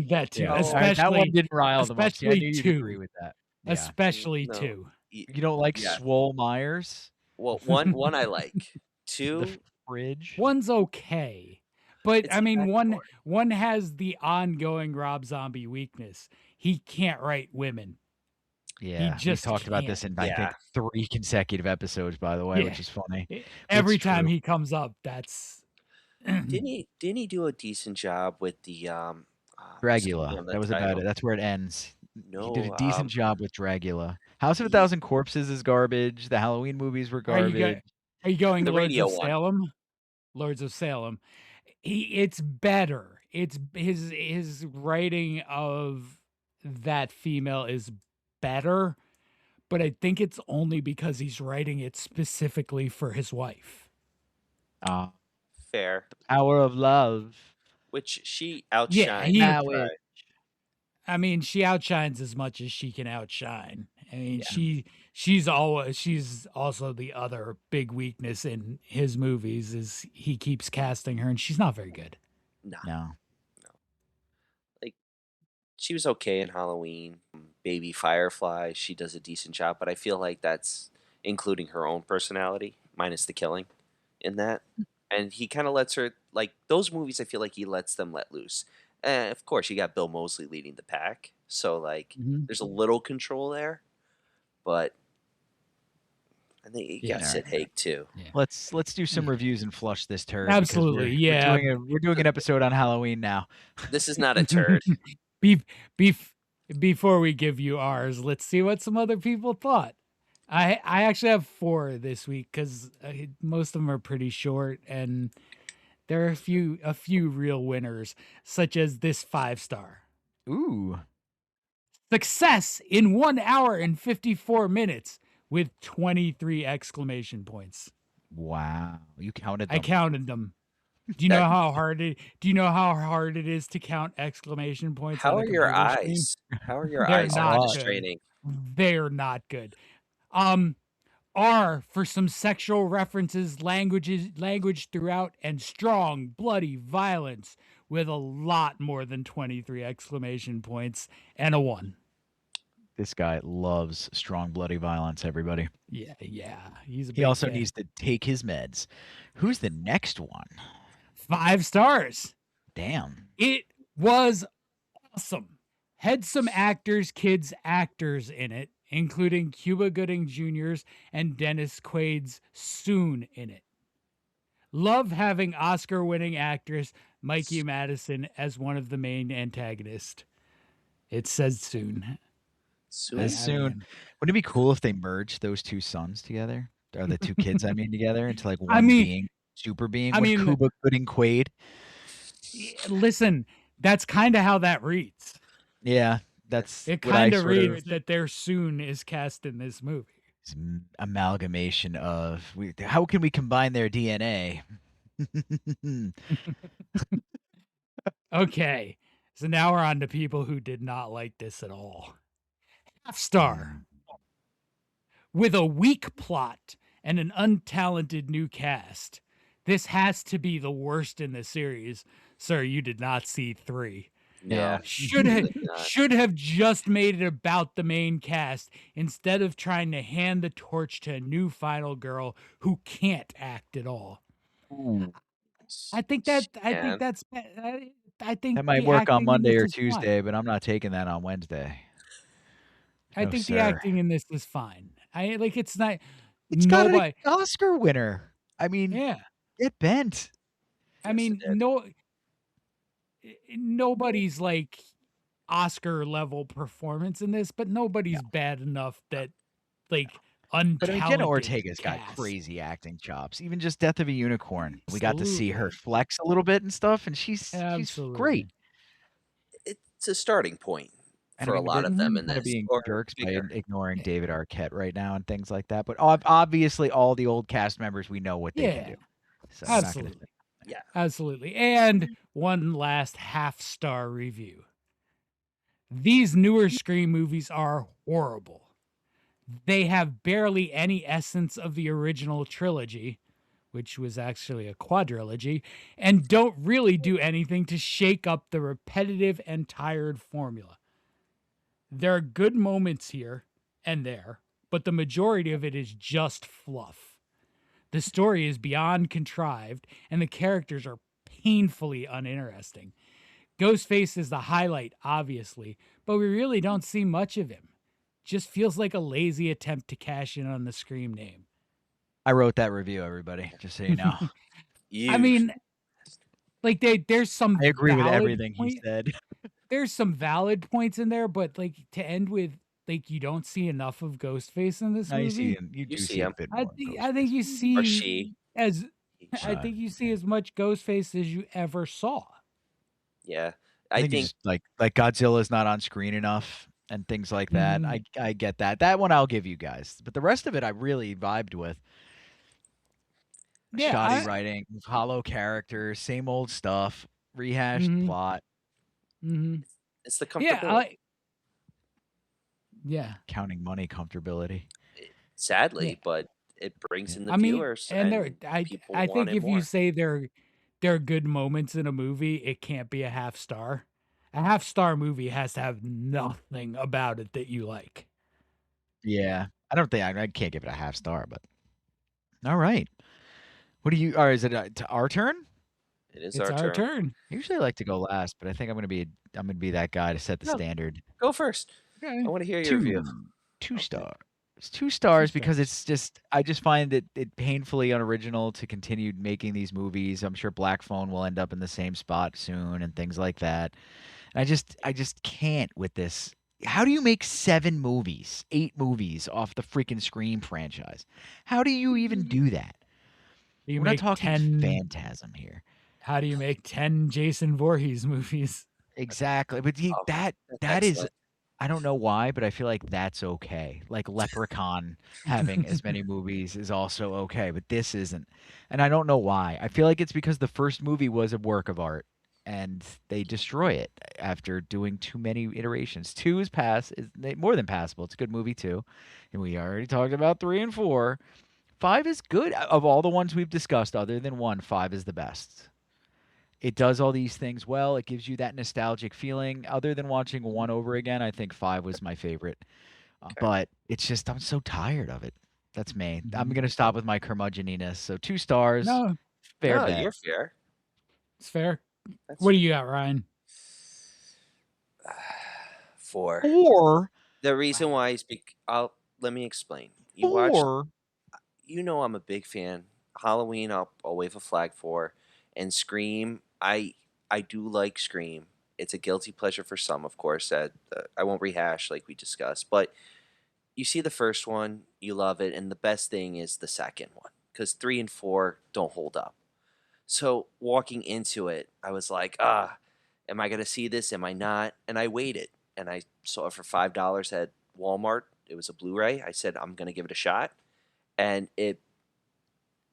that too. Yeah. Especially that one didn't rile them up. Especially I knew you'd two. agree with that. Yeah. Especially two. You don't like Swole Myers? Well, one I like. Two, the fridge. One's okay, but I mean, one has the ongoing Rob Zombie weakness. He can't write women. Yeah, he talked about this in I think 3 consecutive episodes, by the way, which is funny. Every time he comes up, that's. Didn't he do a decent job with the Dragula? That was about it. That's where it ends. No, he did a decent job with Dragula. House of a Thousand Corpses is garbage. The Halloween movies were garbage. Are you going the Lords radio of Salem? Lords of Salem. It's better. It's his writing of that female is better, but I think it's only because he's writing it specifically for his wife. Fair. The Power of Love. Which she outshines. I mean, she outshines as much as she can outshine. I mean, she's also the other big weakness in his movies is he keeps casting her and she's not very good. No. she was okay in Halloween. Baby Firefly, she does a decent job, but I feel like that's including her own personality, minus the killing in that. And he kind of lets her, like, those movies, I feel like he lets them let loose. And of course, you got Bill Moseley leading the pack, so, like, there's a little control there, but I think you got Sid Haig, too. Yeah. Let's do some reviews and flush this turd. Absolutely, We're doing an episode on Halloween now. This is not a turd. Before we give you ours, let's see what some other people thought. I actually have 4 this week because most of them are pretty short, and there are a few real winners, such as this 5-star. Ooh. Success in 1 hour and 54 minutes with 23 exclamation points. Wow. You counted them. I counted them. Do you know how hard it is to count exclamation points? How on are a your computer eyes? screen? How are your They're eyes not just good. straining? They're not good. R for some sexual references, language throughout, and strong, bloody violence with a lot more than 23 exclamation points and a 1. This guy loves strong, bloody violence, everybody. Yeah. He's a he also needs to take his meds. Who's the next one? 5 stars. Damn. It was awesome. Had some kids actors in it, including Cuba Gooding Jr.'s and Dennis Quaid's Soon in it. Love having Oscar-winning actress Mikey Madison as one of the main antagonists. It says Soon. Soon. Wouldn't it be cool if they merged those 2 sons together? Or the 2 kids, together into like one being, super being? Cuba Gooding Quaid. Listen, that's kind of how that reads. Yeah, that's it. Kind of reads that their Soon is cast in this movie. It's an amalgamation of how can we combine their DNA? Okay, so now we're on to people who did not like this at all. 1/2 star. With a weak plot and an untalented new cast, this has to be the worst in the series. Sir, you did not see 3. Yeah. Should have just made it about the main cast instead of trying to hand the torch to a new final girl who can't act at all. Ooh. I think that might work on Monday or Tuesday, but I'm not taking that on Wednesday. I think the acting in this is fine. It's not. It's got an Oscar winner. Yeah, get bent. Nobody's like Oscar level performance in this, but nobody's bad enough that untalented. But Jenna Ortega's got crazy acting chops. Even just Death of a Unicorn, we got to see her flex a little bit and stuff, and she's great. It's a starting point for a lot of them in this. Being jerks by ignoring David Arquette right now and things like that. But obviously, all the old cast members, we know what they can do. So absolutely. Yeah, absolutely. And one last 1/2 star review. These newer Scream movies are horrible. They have barely any essence of the original trilogy, which was actually a quadrilogy, and don't really do anything to shake up the repetitive and tired formula. There are good moments here and there, but the majority of it is just fluff. The story is beyond contrived, and the characters are painfully uninteresting. Ghostface is the highlight, obviously, but we really don't see much of him. Just feels like a lazy attempt to cash in on the Scream name. I wrote that review, everybody, just so you know. There's some. I agree with everything he said. There's some valid points in there, but to end with, you don't see enough of Ghostface in this movie. You do see him. A bit more I think you see, or she, I think you see as much Ghostface as you ever saw. Yeah, I think like Godzilla's not on screen enough and things like that. I get that. That one I'll give you guys, but the rest of it I really vibed with. Yeah, shoddy writing, hollow characters, same old stuff, rehashed plot. It's the comfortability. Yeah, counting money comfortability. Sadly, but it brings in the viewers. And I think if you say there are good moments in a movie, it can't be a 1/2 star. A half-star movie has to have nothing about it that you like. Yeah. I don't think I can't give it a half star, but all right. What do you? Or is it our turn? It is It's our turn. Usually I like to go last, but I think I'm gonna be that guy to set the standard. Go first. Okay. I want to hear your review. 2 stars. It's 2 stars because it's just I just find it painfully unoriginal to continue making these movies. I'm sure Black Phone will end up in the same spot soon and things like that. And I just can't with this. How do you make 7 movies, 8 movies off the freaking Scream franchise? How do you even do that? We're not talking 10 Phantasm here. How do you make 10 Jason Voorhees movies? Exactly. But that is I don't know why, but I feel like that's okay. Like Leprechaun having as many movies is also okay, but this isn't. And I don't know why. I feel like it's because the first movie was a work of art and they destroy it after doing too many iterations. 2 is more than passable. It's a good movie too. And we already talked about 3 and 4. 5 is good. Of all the ones we've discussed, other than 1, 5 is the best. It does all these things well. It gives you that nostalgic feeling. Other than watching 1 over again, I think 5 was my favorite. But it's just I'm so tired of it. That's me. I'm gonna stop with my curmudgeoniness. So 2 stars. No, fair bet. You're fair. It's fair. What do you got, Ryan? 4. 4. The reason why is let me explain. You 4. You know I'm a big fan. Halloween, I'll wave a flag for, and Scream. I do like Scream. It's a guilty pleasure for some, of course. That I won't rehash like we discussed, but you see the first one, you love it, and the best thing is the second one because 3 and 4 don't hold up. So walking into it, I was like, am I gonna see this? Am I not? And I waited, and I saw it for $5 at Walmart. It was a Blu-ray. I said I'm gonna give it a shot, and it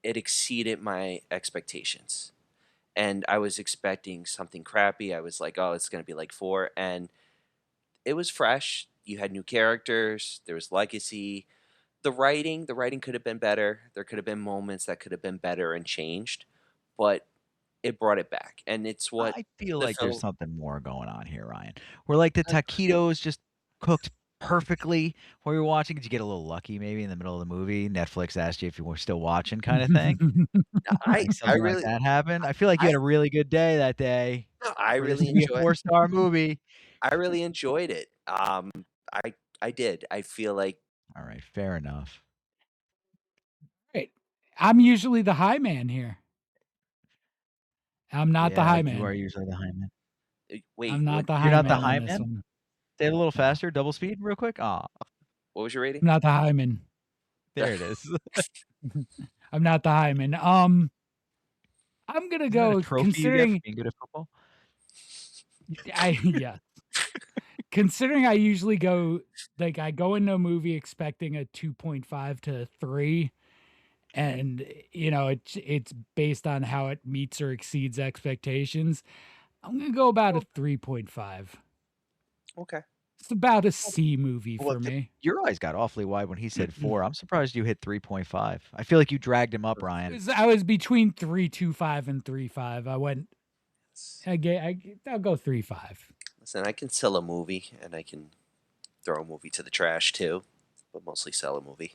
exceeded my expectations. And I was expecting something crappy. I was like, oh, it's going to be like 4. And it was fresh. You had new characters. There was legacy. The writing could have been better. There could have been moments that could have been better and changed. But it brought it back. And it's what I feel like there's something more going on here, Ryan. Where like the taquitos just cooked perfectly while you're watching. Did you get a little lucky maybe in the middle of the movie? Netflix asked you if you were still watching kind of thing? I really like that happened. I feel like you had a really good day that day. I really enjoyed a 4-star movie. I really enjoyed it. I did. I feel like all right, fair enough. Right. I'm usually the high man here. I'm not the high man. You are usually the high man. Wait, I'm not the high man. You're not man the high man? Say it a little faster, double speed real quick. What was your rating? I'm not the high man. There it is. I'm not the high man. I'm gonna go considering being good at football. Yeah. Considering I usually go I go into a movie expecting a 2.5 to 3, and it's based on how it meets or exceeds expectations. I'm gonna go about a 3.5. Okay. It's about a C movie for me. Your eyes got awfully wide when he said 4. I'm surprised you hit 3.5. I feel like you dragged him up, Ryan. I was between 3.25 and 3.5. I went. I'll go 3.5. Listen, I can sell a movie and I can throw a movie to the trash too, but mostly sell a movie.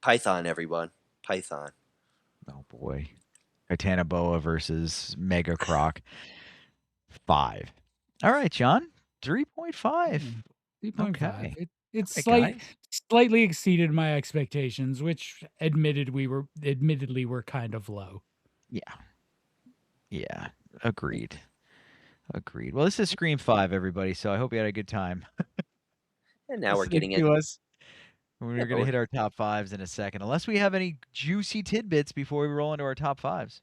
Python, everyone. Python. Oh boy. Titanoboa versus Mega Croc. 5. All right, John. 3.5. 3.5. Okay. It's slightly exceeded my expectations, which admittedly were kind of low. Yeah. Agreed. Well, this is Scream 5, everybody, so I hope you had a good time. And now we're getting into us. We're going to hit our top 5s in a second, unless we have any juicy tidbits before we roll into our top 5s.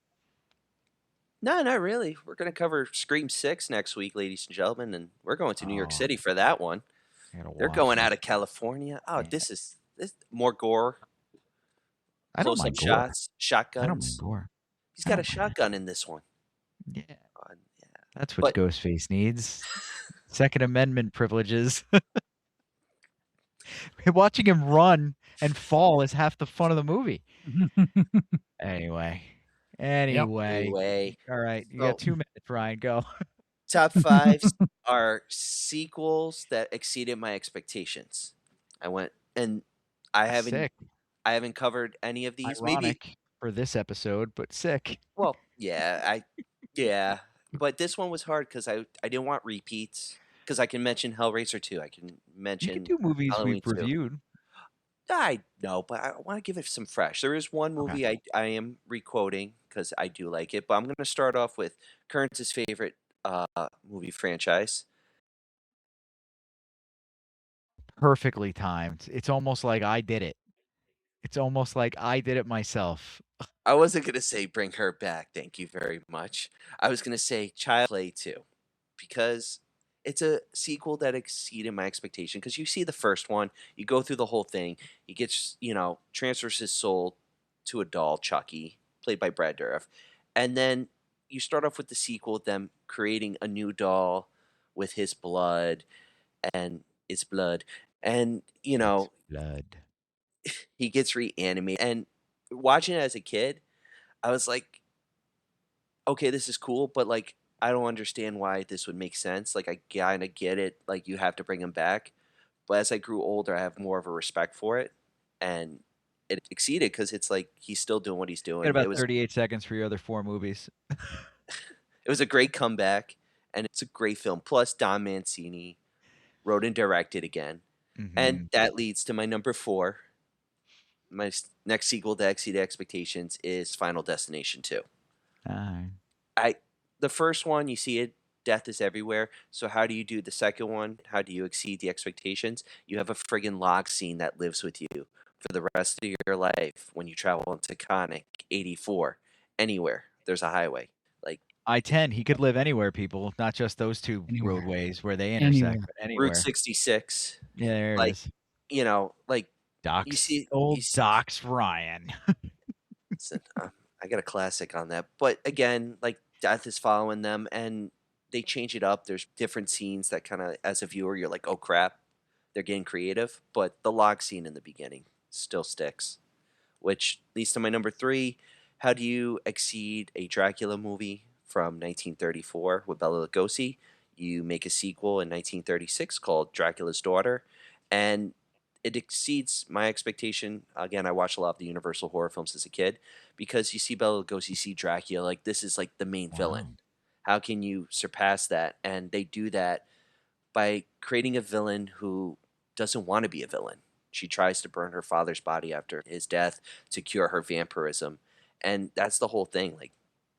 No, not really. We're going to cover Scream 6 next week, ladies and gentlemen, and we're going to New York City for that one. They're going out of California. Oh, this is more gore. I don't mind shots, shotguns. I don't mind gore. He's got a shotgun in this one. Yeah. That's what Ghostface needs. Second Amendment privileges. Watching him run and fall is half the fun of the movie. Anyway. All right. You got 2 minutes, Ryan. Go. top 5 are sequels that exceeded my expectations. I went and I haven't covered any of these. Maybe Ironic for this episode, but sick. well, yeah, but this one was hard because I didn't want repeats because I can mention Hellraiser 2. I can You can mention do movies Halloween we've 2. reviewed. I know, but I want to give it some fresh. There is one movie I am requoting because I do like it, but I'm going to start off with Current's favorite movie franchise. Perfectly timed. It's almost like I did it. It's almost like I did it myself. I wasn't going to say Bring Her Back, thank you very much. I was going to say Child Play 2 because it's a sequel that exceeded my expectation because you see the first one, you go through the whole thing, he gets, transfers his soul to a doll, Chucky, played by Brad Dourif, and then you start off with the sequel, them creating a new doll with his blood and its blood, and Blood. he gets reanimated. And watching it as a kid, I was like, okay, this is cool, but like I don't understand why this would make sense. Like I kind of get it, like you have to bring him back. But as I grew older, I have more of a respect for it, and it exceeded because it's like he's still doing what he's You doing. got about 38 seconds for your other 4 movies. It was a great comeback, and it's a great film. Plus, Don Mancini wrote and directed again, and that leads to my number 4. My next sequel to exceed expectations is Final Destination 2. The first one, you see it, death is everywhere. So how do you do the second one? How do you exceed the expectations? You have a friggin' log scene that lives with you for the rest of your life when you travel into Conic 84. Anywhere there's a highway. Like I-10, he could live anywhere, people, not just those 2 roadways where they intersect, but anywhere. Route 66. Yeah, there it is. Doc's Ryan. Listen, I got a classic on that. But again, like death is following them and they change it up. There's different scenes that kind of, as a viewer, you're like, oh crap, they're getting creative. But the log scene in the beginning still sticks, which leads to my number 3. How do you exceed a Dracula movie from 1934 with Bela Lugosi? You make a sequel in 1936 called Dracula's Daughter, and it exceeds my expectation. Again, I watched a lot of the Universal horror films as a kid because you see Bela Lugosi, you see Dracula, like this is like the main villain. How can you surpass that? And they do that by creating a villain who doesn't want to be a villain. She tries to burn her father's body after his death to cure her vampirism. And that's the whole thing. Like,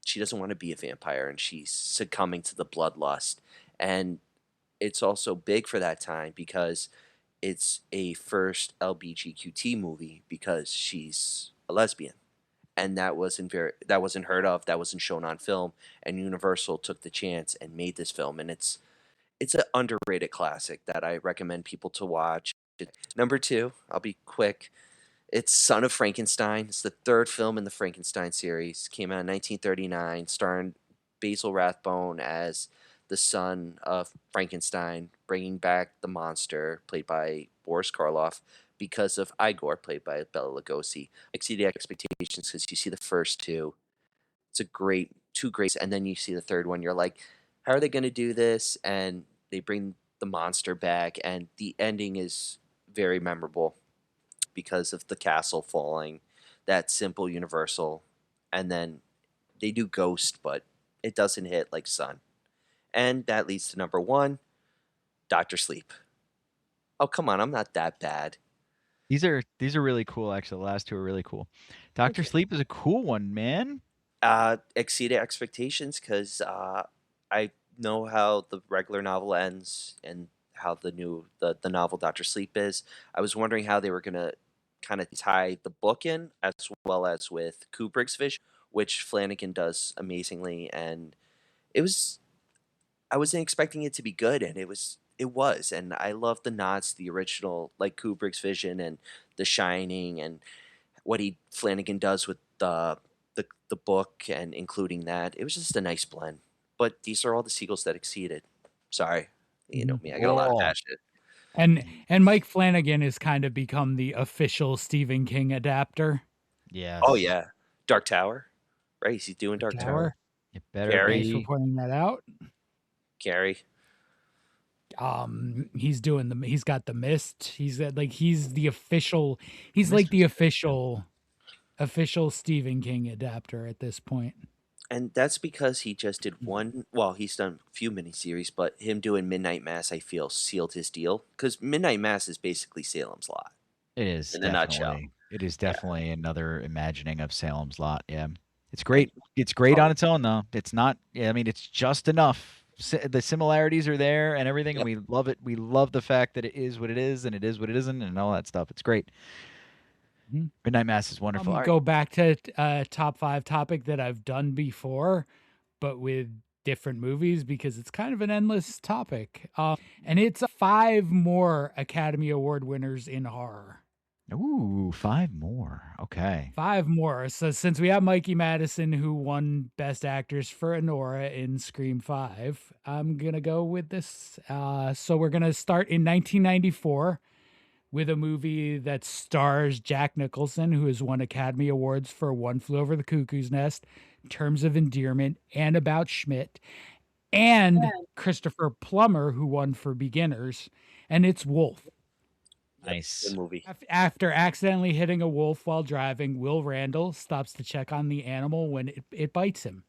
she doesn't want to be a vampire and she's succumbing to the bloodlust. And it's also big for that time because it's a first LGBTQ movie because she's a lesbian. And that wasn't heard of, that wasn't shown on film, and Universal took the chance and made this film, and it's an underrated classic that I recommend people to watch. Number 2, I'll be quick. It's Son of Frankenstein. It's the 3rd film in the Frankenstein series. Came out in 1939, starring Basil Rathbone as the son of Frankenstein, bringing back the monster, played by Boris Karloff, because of Igor, played by Bela Lugosi. Exceeded expectations because you see the first 2. It's two great, and then you see the 3rd one. You're like, how are they going to do this? And they bring the monster back, and the ending is very memorable because of the castle falling, that simple Universal, and then they do Ghost, but it doesn't hit like Son. And that leads to number 1, Dr. Sleep. Oh, come on, I'm not that bad. These are really cool, actually. The last 2 are really cool. Dr. Sleep is a cool one, man. Exceeded expectations because I know how the regular novel ends and how the novel Dr. Sleep is. I was wondering how they were going to kind of tie the book in as well as with Kubrick's vision, which Flanagan does amazingly. And I wasn't expecting it to be good, and it was. And I love the nods to the original, like Kubrick's vision and The Shining, and what Flanagan does with the book and including that. It was just a nice blend. But these are all the sequels that exceeded. Sorry, you know me, I got a lot of passion. And Mike Flanagan has kind of become the official Stephen King adapter. Yeah. Oh yeah, Dark Tower, right? He's doing Dark Tower. It better Thanks for pointing that out. Gary. He's got the Mist. He's the official. He's Mist like the was good, official Stephen King adapter at this point. And that's because he just did one. Well, he's done a few miniseries, but him doing Midnight Mass, I feel, sealed his deal. Because Midnight Mass is basically Salem's Lot. It is in a nutshell. It is definitely another imagining of Salem's Lot. Yeah, it's great. It's great on its own, though. It's not. Yeah, I mean, it's just enough. The similarities are there and everything, and we love it. We love the fact that it is what it is, and it is what it isn't, and all that stuff. It's great. Midnight Mass is wonderful. Go back to top 5 topic that I've done before, but with different movies because it's kind of an endless topic. And it's 5 more Academy Award winners in horror. Ooh, 5 more. Okay. 5 more. So since we have Mikey Madison, who won Best Actress for Honora in Scream 5, I'm going to go with this. So we're going to start in 1994 with a movie that stars Jack Nicholson, who has won Academy Awards for One Flew Over the Cuckoo's Nest, Terms of Endearment, and About Schmidt, and Christopher Plummer, who won for Beginners, and it's Wolf. Nice. Good movie. After accidentally hitting a wolf while driving, Will Randall stops to check on the animal when it bites him.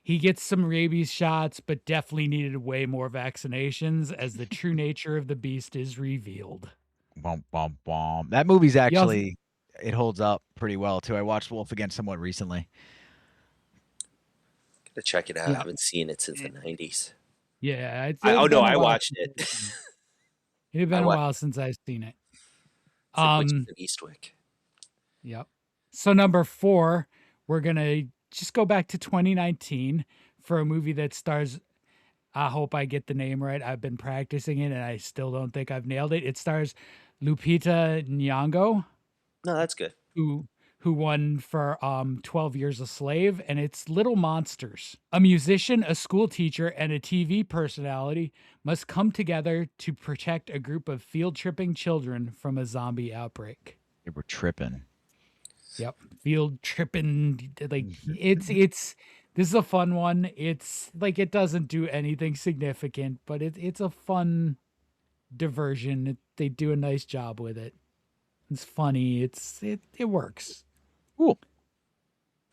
He gets some rabies shots, but definitely needed way more vaccinations as the true nature of the beast is revealed. Bum, bum, bum. That movie's actually, it holds up pretty well, too. I watched Wolf again somewhat recently. Gotta check it out. I haven't seen it since the 90s. Yeah. I watched it. It had been a while since I've seen it. It's like Witches of Eastwick. Yep. So number 4, we're going to just go back to 2019 for a movie that stars, I hope I get the name right. I've been practicing it and I still don't think I've nailed it. It stars Lupita Nyong'o. No, that's good. Who won for 12 Years a Slave, and it's Little Monsters. A musician, a school teacher, and a TV personality must come together to protect a group of field-tripping children from a zombie outbreak. They were tripping. Yep, field tripping. Like it's this is a fun one. It's like it doesn't do anything significant, but it's a fun diversion. They do a nice job with it. It's funny. It works. Cool.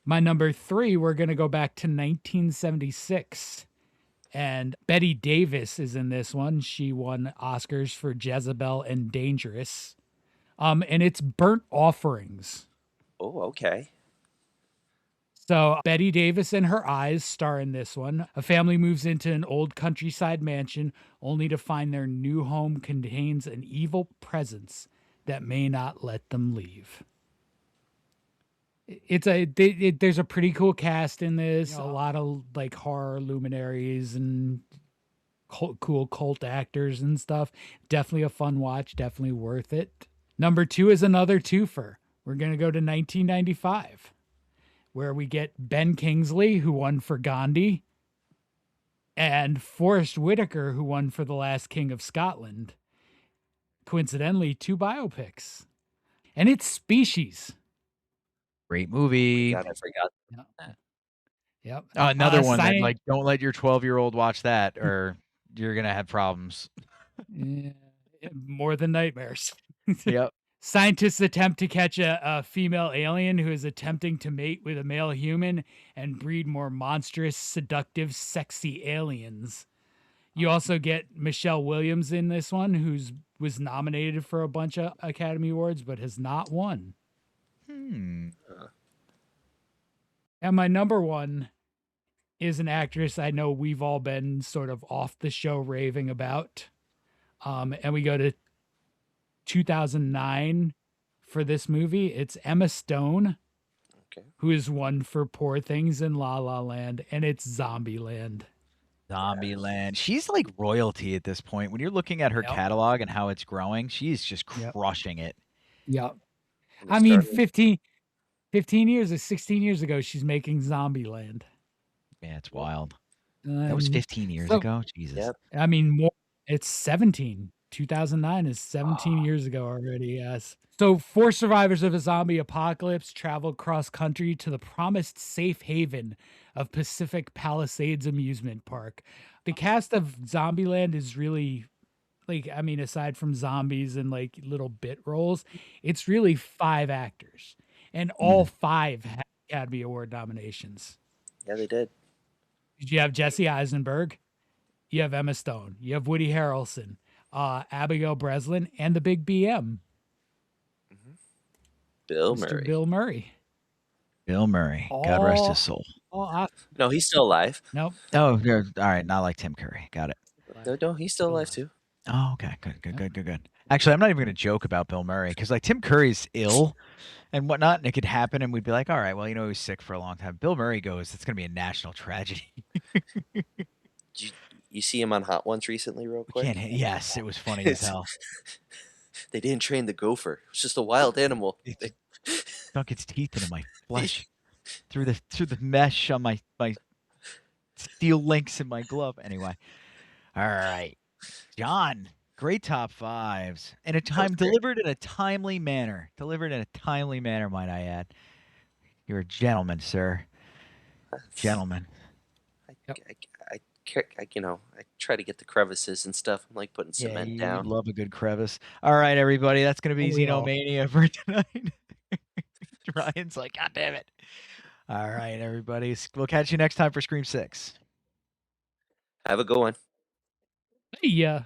My number 3, we're going to go back to 1976. And Bette Davis is in this one. She won Oscars for Jezebel and Dangerous. And it's Burnt Offerings. Oh, okay. So Bette Davis and her eyes star in this one. A family moves into an old countryside mansion only to find their new home contains an evil presence that may not let them leave. There's a pretty cool cast in this. A lot of like horror luminaries and cool cult actors and stuff. Definitely a fun watch. Definitely worth it. Number 2 is another twofer. We're going to go to 1995, where we get Ben Kingsley, who won for Gandhi, and Forrest Whitaker, who won for The Last King of Scotland. Coincidentally, 2 biopics. And it's Species. Great movie. God, I forgot. Yep. Another one that, like, don't let your 12-year-old watch that or you're going to have problems. Yeah, more than nightmares. Yep. Scientists attempt to catch a female alien who is attempting to mate with a male human and breed more monstrous, seductive, sexy aliens. You also get Michelle Williams in this one, was nominated for a bunch of Academy Awards, but has not won. And my number 1 is an actress I know we've all been sort of off the show raving about. And we go to 2009 for this movie. It's Emma Stone, who is won for Poor Things in La La Land, and it's Zombieland. Zombieland. She's like royalty at this point. When you're looking at her catalog and how it's growing, she's just crushing it. Yep. I mean, 16 years ago, she's making Zombieland. Yeah, it's wild. That was 15 years ago. Jesus. Yep. I mean, more. It's 17. 2009 is 17 years ago already, yes. So 4 survivors of a zombie apocalypse travel cross country to the promised safe haven of Pacific Palisades Amusement Park. The cast of Zombieland is really like, I mean, aside from zombies and like little bit roles, it's really 5 actors, and all 5 had Academy Award nominations. Yeah, they did. You have Jesse Eisenberg, you have Emma Stone, you have Woody Harrelson, Abigail Breslin, and the Big BM, Bill Mr. Murray. Bill Murray. Bill Murray. God rest his soul. No, he's still alive. Nope. Oh, all right. Not like Tim Curry. Got it. No, he's still alive too. Oh, okay. Good. Actually, I'm not even going to joke about Bill Murray because like Tim Curry's ill and whatnot, and it could happen, and we'd be like, all right, well, he was sick for a long time. Bill Murray goes, it's going to be a national tragedy. Did you see him on Hot Ones recently, real quick? Yes, it was funny as hell. They didn't train the gopher. It was just a wild animal. It sunk its teeth into my flesh through the mesh on my steel links in my glove. Anyway, all right, John. Great top 5s in a delivered in a timely manner. Might I add? You're a gentleman, sir. Gentleman. I try to get the crevices and stuff. I'm like putting cement down. Love a good crevice. All right, everybody, that's going to be Xenomania for tonight. Ryan's like, God damn it. All right, everybody. We'll catch you next time for Scream 6. Have a good one. Yeah.